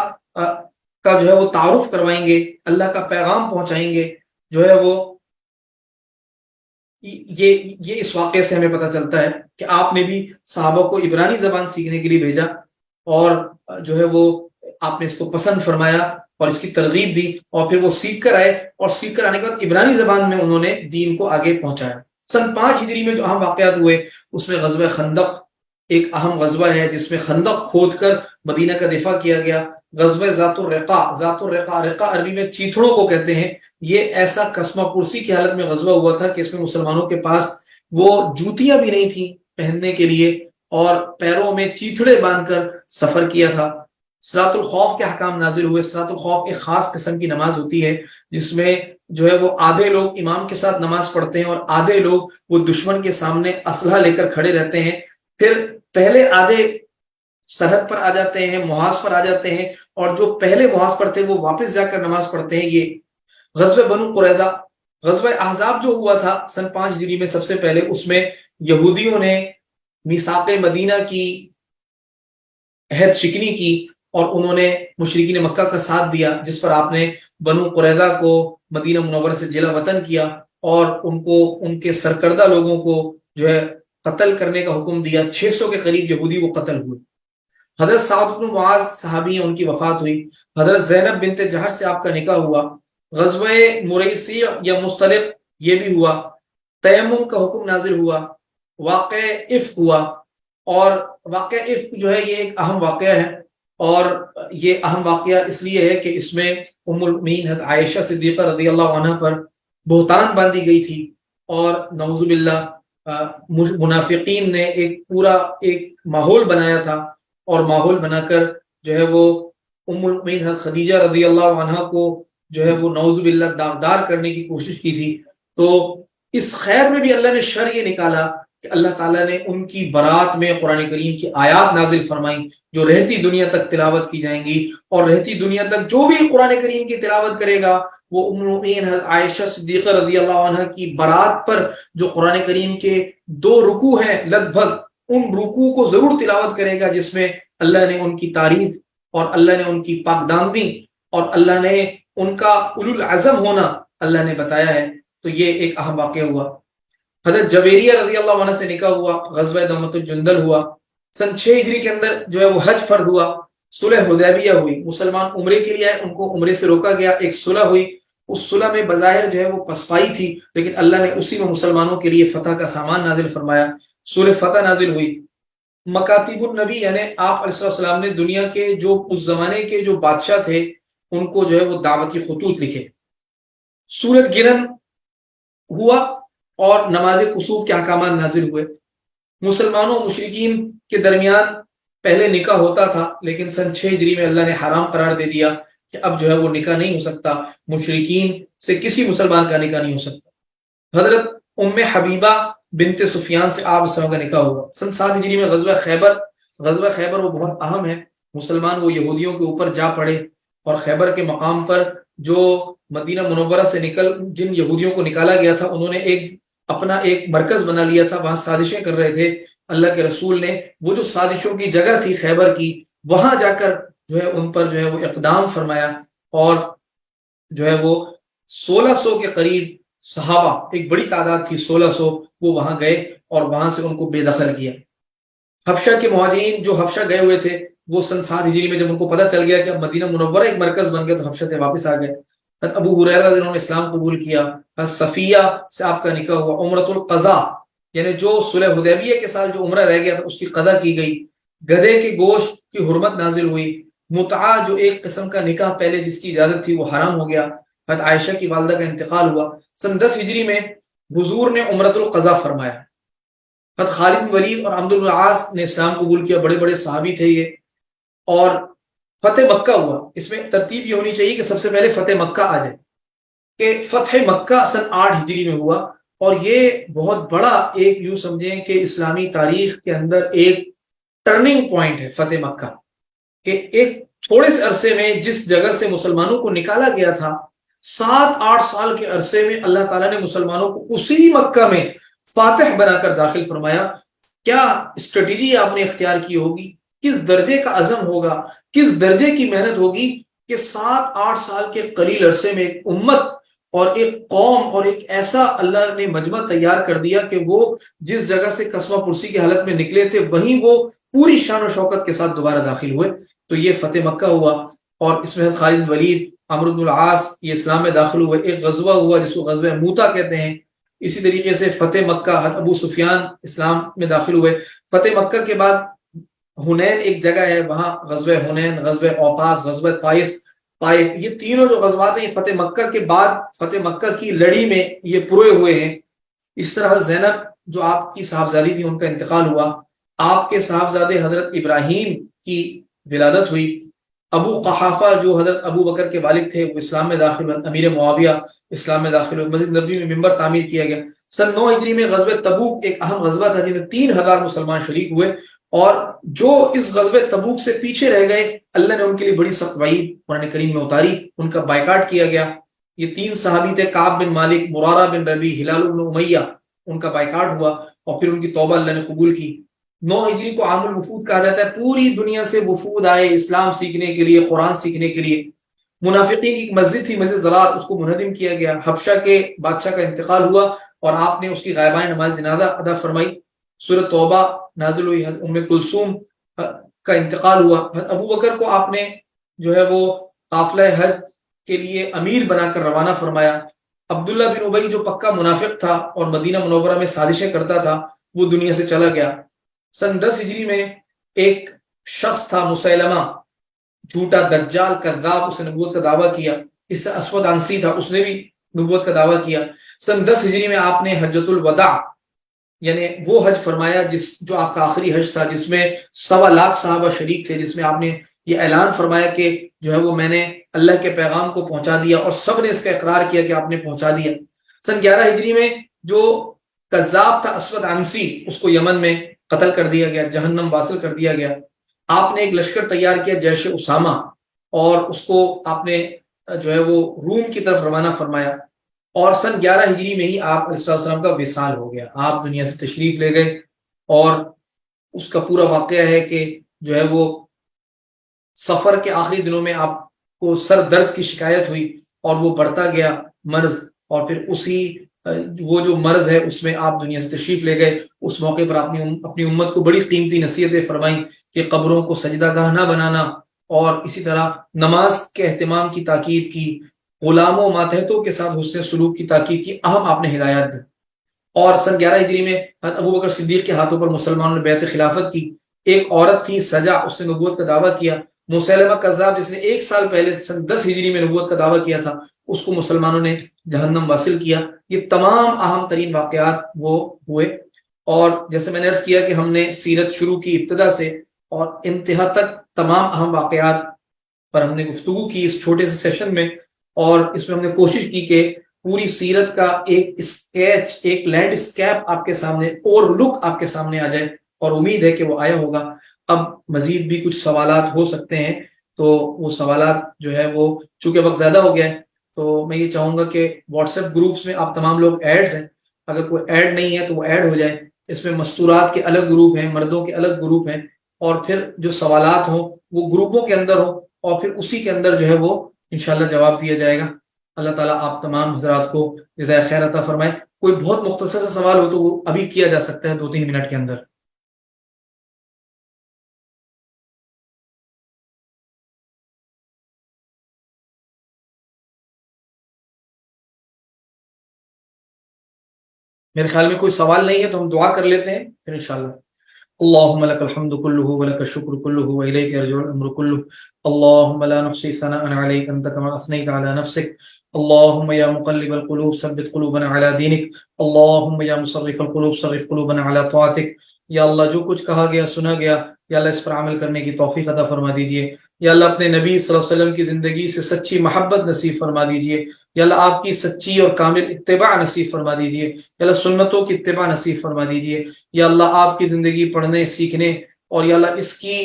جو ہے وہ تعارف کروائیں گے، اللہ کا پیغام پہنچائیں گے۔ جو ہے وہ یہ اس واقعے سے ہمیں پتہ چلتا ہے کہ آپ نے بھی صحابہ کو عبرانی زبان سیکھنے کے لیے بھیجا، اور جو ہے وہ آپ نے اس کو پسند فرمایا اور اس کی ترغیب دی، اور پھر وہ سیکھ کر آئے، اور سیکھ کر آنے کے بعد عبرانی زبان میں انہوں نے دین کو آگے پہنچایا۔ سن 5 ہجری میں جو اہم واقعات ہوئے اس میں غزوہ خندق ایک اہم غزوہ ہے، جس میں خندق کھود کر مدینہ کا دفاع کیا گیا۔ غزوہ ذات الرقا، رقا عربی میں چیتھڑوں کو کہتے ہیں۔ یہ ایسا قسمہ پرسی کی حالت میں غزوہ ہوا تھا کہ اس میں مسلمانوں کے پاس وہ جوتیاں بھی نہیں تھیں پہننے کے لیے، اور پیروں میں چیتھڑے باندھ کر سفر کیا تھا۔ صلاۃ الخوف کے احکام نازل ہوئے۔ صلاۃ الخوف ایک خاص قسم کی نماز ہوتی ہے جس میں جو ہے وہ آدھے لوگ امام کے ساتھ نماز پڑھتے ہیں، اور آدھے لوگ وہ دشمن کے سامنے اسلحہ لے کر کھڑے رہتے ہیں۔ پھر پہلے آدھے سرحد پر آ جاتے ہیں، محاذ پر آ جاتے ہیں، اور جو پہلے محاذ پر تھے وہ واپس جا کر نماز پڑھتے ہیں۔ یہ غزوہ بنو قریظہ، غزوہ احزاب جو ہوا تھا سن 5 ہجری میں سب سے پہلے، اس میں یہودیوں نے میثاق مدینہ کی عہد شکنی کی، اور انہوں نے مشرکین مکہ کا ساتھ دیا، جس پر آپ نے بنو قریظہ کو مدینہ منورہ سے جلا وطن کیا، اور ان کو ان کے سرکردہ لوگوں کو جو ہے قتل کرنے کا حکم دیا۔ 600 کے قریب یہودی وہ قتل ہوئے۔ حضرت سعد بن معاذ صحابی ہیں، ان کی وفات ہوئی۔ حضرت زینب بنت جہش سے آپ کا نکاح ہوا۔ غزوہ مریسی یا مستلق یہ بھی ہوا۔ تیمم کا حکم نازل ہوا۔ واقع افک ہوا، اور واقع افک جو ہے یہ ایک اہم واقعہ ہے، اور یہ اہم واقعہ اس لیے ہے کہ اس میں ام المؤمنین حضرت عائشہ صدیقہ رضی اللہ عنہ پر بہتان باندھی گئی تھی، اور نعوذ باللہ منافقین نے ایک پورا ایک ماحول بنایا تھا، اور ماحول بنا کر جو ہے وہ ام المؤمنین حضرت خدیجہ رضی اللہ عنہ کو جو ہے وہ نعوذ باللہ داغدار کرنے کی کوشش کی تھی۔ تو اس خیر میں بھی اللہ نے شر یہ نکالا کہ اللہ تعالیٰ نے ان کی برات میں قرآن کریم کی آیات نازل فرمائیں جو رہتی دنیا تک تلاوت کی جائیں گی، اور رہتی دنیا تک جو بھی قرآن کریم کی تلاوت کرے گا وہ ام المؤمنین حضرت عائشہ صدیقہ رضی اللہ عنہ کی برات پر جو قرآن کریم کے 2 رکوع ہیں لگ بھگ، ان رکوع کو ضرور تلاوت کرے گا جس میں اللہ نے ان کی تعریف اور اللہ نے ان کی پاک دامنی اور اللہ نے ان کا اولو العزم ہونا اللہ نے بتایا ہے. تو یہ ایک اہم واقعہ ہوا. حضرت جویریہ رضی اللہ عنہ سے نکاح ہوا، غزوہ دومۃ الجندل ہوا. سن 6 ہجری کے اندر جو ہے وہ حج فرض ہوا، صلح حدیبیہ ہوئی، مسلمان عمرے کے لیے آئے، ان کو عمرے سے روکا گیا، ایک صلح ہوئی. اس صلح میں بظاہر جو ہے وہ پسپائی تھی، لیکن اللہ نے اسی میں مسلمانوں کے لیے فتح کا سامان نازل فرمایا، سورہ فتح نازل ہوئی. مکاتب النبی یعنی آپ علیہ السلام نے دنیا کے جو اس زمانے کے جو بادشاہ تھے ان کو جو ہے وہ دعوتی خطوط لکھے. سورت گرن ہوا اور نماز کسوف کے احکامات نازل ہوئے. مسلمانوں و مشرکین کے درمیان پہلے نکاح ہوتا تھا، لیکن سن 6 ہجری میں اللہ نے حرام قرار دے دیا کہ اب جو ہے وہ نکاح نہیں ہو سکتا، مشرکین سے کسی مسلمان کا نکاح نہیں ہو سکتا. حضرت ام حبیبہ بنت سفیان سے آپ کا نکاح ہوا. سن 7 ہجری میں غزوہ خیبر وہ بہت اہم ہے. مسلمان وہ یہودیوں کے اوپر جا پڑے اور خیبر کے مقام پر جو مدینہ منورہ سے جن یہودیوں کو نکالا گیا تھا انہوں نے اپنا ایک مرکز بنا لیا تھا، وہاں سازشیں کر رہے تھے. اللہ کے رسول نے وہ جو سازشوں کی جگہ تھی خیبر کی، وہاں جا کر جو ہے ان پر جو ہے وہ اقدام فرمایا اور جو ہے وہ 1600 کے قریب صحابہ، ایک بڑی تعداد تھی 1600، وہ وہاں گئے اور وہاں سے ان کو بے دخل کیا. حبشہ کے مہاجرین جو حبشہ گئے ہوئے تھے وہ سن 7 ہجری میں جب ان کو پتہ چل گیا کہ اب مدینہ منورہ ایک مرکز بن گیا تو حبشہ سے واپس آ گئے. حضرت ابو ہریرہ جنہوں نے اسلام قبول کیا، حضرت صفیہ سے آپ کا نکاح ہوا. عمرۃ القضاء یعنی جو صلح حدیبیہ کے سال جو عمرہ رہ گیا تھا اس کی قضا کی گئی. گدھے کے گوشت کی حرمت نازل ہوئی. متعہ جو ایک قسم کا نکاح پہلے جس کی اجازت تھی وہ حرام ہو گیا. حضرت عائشہ کی والدہ کا انتقال ہوا. سن 10 ہجری میں حضور نے عمرۃ القضاء فرمایا. حضرت خالد بن ولید اور عمرو بن العاص نے اسلام قبول کیا، بڑے بڑے صحابی تھے یہ. اور فتح مکہ ہوا. اس میں ترتیب یہ ہونی چاہیے کہ سب سے پہلے فتح مکہ آ جائے کہ فتح مکہ سن 8 ہجری میں ہوا. اور یہ بہت بڑا ایک یوں سمجھیں کہ اسلامی تاریخ کے اندر ایک ٹرننگ پوائنٹ ہے فتح مکہ، کہ ایک تھوڑے سے عرصے میں جس جگہ سے مسلمانوں کو نکالا گیا تھا 7-8 سال کے عرصے میں اللہ تعالیٰ نے مسلمانوں کو اسی مکہ میں فاتح بنا کر داخل فرمایا. کیا اسٹریٹجی آپ نے اختیار کی ہوگی، کس درجے کا عزم ہوگا، کس درجے کی محنت ہوگی کہ 7-8 سال کے قلیل عرصے میں ایک امت اور ایک قوم اور ایک ایسا اللہ نے مجمع تیار کر دیا کہ وہ جس جگہ سے قصبہ پرسی کی حالت میں نکلے تھے وہیں وہ پوری شان و شوکت کے ساتھ دوبارہ داخل ہوئے. تو یہ فتح مکہ ہوا. اور اس میں خالد بن ولید، عمرو بن العاص یہ اسلام میں داخل ہوئے. ایک غزوہ ہوا جس کو غزوہ موتا کہتے ہیں. اسی طریقے سے فتح مکہ ابو سفیان اسلام میں داخل ہوئے. فتح مکہ کے بعد حنین ایک جگہ ہے، وہاں غزوہ حنین، غزوہ اوقاس، غزوہ طائف، یہ تینوں جو غزوات ہیں یہ فتح مکہ کے بعد فتح مکہ کی لڑی میں یہ پروئے ہوئے ہیں. اس طرح زینب جو آپ کی صاحبزادی تھی ان کا انتقال ہوا. آپ کے صاحبزادے حضرت ابراہیم کی ولادت ہوئی. ابو قحافہ جو حضرت ابو بکر کے والد تھے وہ اسلام میں داخل ہوئے. امیر معاویہ اسلام میں داخل ہوئے. مسجد نبوی میں ممبر تعمیر کیا گیا. سن 9 ہجری میں غزوہ تبوک ایک اہم غزوہ تھا جن میں 3000 مسلمان شریک ہوئے. اور جو اس غزوہ تبوک سے پیچھے رہ گئے اللہ نے ان کے لیے بڑی سخت وعید قرآن کریم میں اتاری، ان کا بائیکاٹ کیا گیا. یہ 3 صحابی تھے، کعب بن مالک، مرارہ بن ربیع، ہلال بن امیہ، ان کا بائیکاٹ ہوا اور پھر ان کی توبہ اللہ نے قبول کی. 9 ہجری کو عام الوفود کہا جاتا ہے. پوری دنیا سے وفود آئے اسلام سیکھنے کے لیے، قرآن سیکھنے کے لیے. منافقین کی ایک مسجد تھی مسجد ضرار، اس کو منہدم کیا گیا. حبشہ کے بادشاہ کا انتقال ہوا اور آپ نے اس کی غائبانہ نماز جنازہ ادا فرمائی. سورۃ توبہ نازل ہوئی. ام کلثوم کا انتقال ہوا. ابو بکر کو آپ نے جو ہے وہ قافلہ حج کے لیے امیر بنا کر روانہ فرمایا. عبداللہ بن ابی جو پکا منافق تھا اور مدینہ منورہ میں سازشیں کرتا تھا وہ دنیا سے چلا گیا. سن 10 ہجری میں ایک شخص تھا مسیلمہ، جھوٹا دجال کذاب، اس نے نبوت کا دعویٰ کیا. اس سے اسود عنسی تھا، اس نے بھی نبوت کا دعویٰ کیا. سن 10 ہجری میں آپ نے حجۃ الوداع یعنی وہ حج فرمایا جو آپ کا آخری حج تھا، جس میں 1.25 لاکھ صحابہ شریک تھے، جس میں آپ نے یہ اعلان فرمایا کہ جو ہے وہ میں نے اللہ کے پیغام کو پہنچا دیا، اور سب نے اس کا اقرار کیا کہ آپ نے پہنچا دیا. سن 11 ہجری میں جو کذاب تھا اسود عنسی، اس کو یمن میں قتل کر دیا گیا، جہنم واصل کر دیا گیا. آپ نے ایک لشکر تیار کیا جیش اسامہ، اور اس کو آپ نے جو ہے وہ روم کی طرف روانہ فرمایا. اور سن 11 ہجری میں ہی آپ علیہ السلام کا وصال ہو گیا، آپ دنیا سے تشریف لے گئے. اور اس کا پورا واقعہ ہے کہ جو ہے وہ سفر کے آخری دنوں میں آپ کو سر درد کی شکایت ہوئی اور وہ بڑھتا گیا مرض، اور پھر اسی وہ جو مرض ہے اس میں آپ دنیا سے تشریف لے گئے، اس موقع پر آپ نے اپنی امت کو بڑی قیمتی نصیحتیں فرمائیں کہ قبروں کو سجدہ گاہ نہ بنانا، اور اسی طرح نماز کے اہتمام کی تاکید کی، غلاموں ماتحتوں کے ساتھ حسن سلوک کی تاکید کی، اہم آپ نے ہدایات دی۔ اور سن 11 ہجری میں ابو بکر صدیق کے ہاتھوں پر مسلمانوں نے بیعت خلافت کی۔ ایک عورت تھی سجا، اس نے نبوت کا دعویٰ کیا۔ مسیلمہ کذاب جس نے 1 سال پہلے سن 10 ہجری میں نبوت کا دعویٰ کیا تھا، اس کو مسلمانوں نے جہنم واصل کیا۔ یہ تمام اہم ترین واقعات وہ ہوئے، اور جیسے میں نے عرض کیا کہ ہم نے سیرت شروع کی ابتدا سے اور انتہا تک تمام اہم واقعات پر ہم نے گفتگو کی اس چھوٹے سے سیشن میں، اور اس میں ہم نے کوشش کی کہ پوری سیرت کا ایک اسکیچ، ایک لینڈ اسکیپ آپ کے سامنے، اور لک آپ کے سامنے آ جائے، اور امید ہے کہ وہ آیا ہوگا۔ اب مزید بھی کچھ سوالات ہو سکتے ہیں، تو وہ سوالات جو ہے وہ چونکہ وقت زیادہ ہو گیا ہے، تو میں یہ چاہوں گا کہ واٹس ایپ گروپس میں آپ تمام لوگ ایڈز ہیں، اگر کوئی ایڈ نہیں ہے تو وہ ایڈ ہو جائے۔ اس میں مستورات کے الگ گروپ ہیں، مردوں کے الگ گروپ ہیں، اور پھر جو سوالات ہوں وہ گروپوں کے اندر ہوں، اور پھر اسی کے اندر جو ہے وہ انشاءاللہ جواب دیا جائے گا۔ اللہ تعالیٰ آپ تمام حضرات کو جزائے خیر عطا فرمائے۔ کوئی بہت مختصر سا سوال ہو تو وہ ابھی کیا جا سکتا ہے 2-3 منٹ کے اندر۔ میرے خیال میں کوئی سوال نہیں ہے تو ہم دعا کر لیتے ہیں پھر انشاءاللہ۔ اللهم لك الحمد كله ولك الشكر كله وإليك يرجع الأمر كله، اللهم لا نحصي ثناء عليك أنت كما أثنيت على نفسك، اللهم يا مقلب القلوب ثبت قلوبنا على دينك، اللهم يا مصرف القلوب صرف قلوبنا على طاعتك۔ یا اللہ جو کچھ کہا گیا سنا گیا، یا اللہ اس پر عمل کرنے کی توفیق عطا فرما دیجئے۔ یا اللہ اپنے نبی صلی اللہ علیہ وسلم کی زندگی سے سچی محبت نصیب فرما دیجئے۔ یا اللہ آپ کی سچی اور کامل اتباع نصیب فرما دیجئے۔ یا اللہ سنتوں کی اتباع نصیب فرما دیجئے۔ یا اللہ آپ کی زندگی پڑھنے سیکھنے، اور یا اللہ اس کی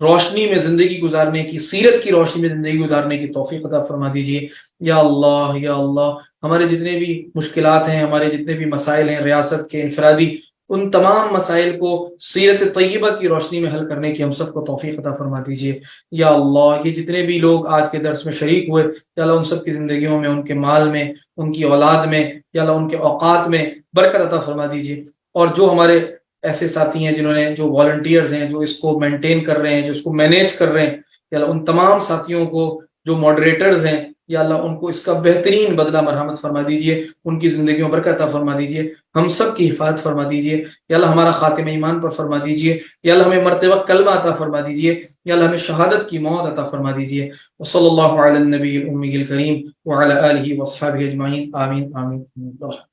روشنی میں زندگی گزارنے کی، سیرت کی روشنی میں زندگی گزارنے کی توفیق عطا فرما دیجئے۔ یا اللہ یا اللہ ہمارے جتنے بھی مشکلات ہیں، ہمارے جتنے بھی مسائل ہیں ریاست کے انفرادی، ان تمام مسائل کو سیرت طیبہ کی روشنی میں حل کرنے کی ہم سب کو توفیق عطا فرما دیجئے۔ یا اللہ یہ جتنے بھی لوگ آج کے درس میں شریک ہوئے، یا اللہ ان سب کی زندگیوں میں، ان کے مال میں، ان کی اولاد میں، یا اللہ ان کے اوقات میں برکت عطا فرما دیجئے۔ اور جو ہمارے ایسے ساتھی ہیں جنہوں نے، جو والنٹیئرز ہیں، جو اس کو مینٹین کر رہے ہیں، جو اس کو مینیج کر رہے ہیں، یا اللہ ان تمام ساتھیوں کو، جو ماڈریٹرز ہیں، یا اللہ ان کو اس کا بہترین بدلہ مرحمت فرما دیجئے، ان کی زندگیوں میں برکت عطا فرما دیجئے، ہم سب کی حفاظت فرما دیجئے۔ یا اللہ ہمارا خاتمہ ایمان پر فرما دیجئے، یا اللہ ہمیں مرتے وقت کلمہ عطا فرما دیجئے، یا اللہ ہمیں شہادت کی موت عطا فرما دیجئے۔ وصلی اللہ علی النبی الامی الکریم وعلی آلہ وصحبہ اجمعین، آمین آمین آمین۔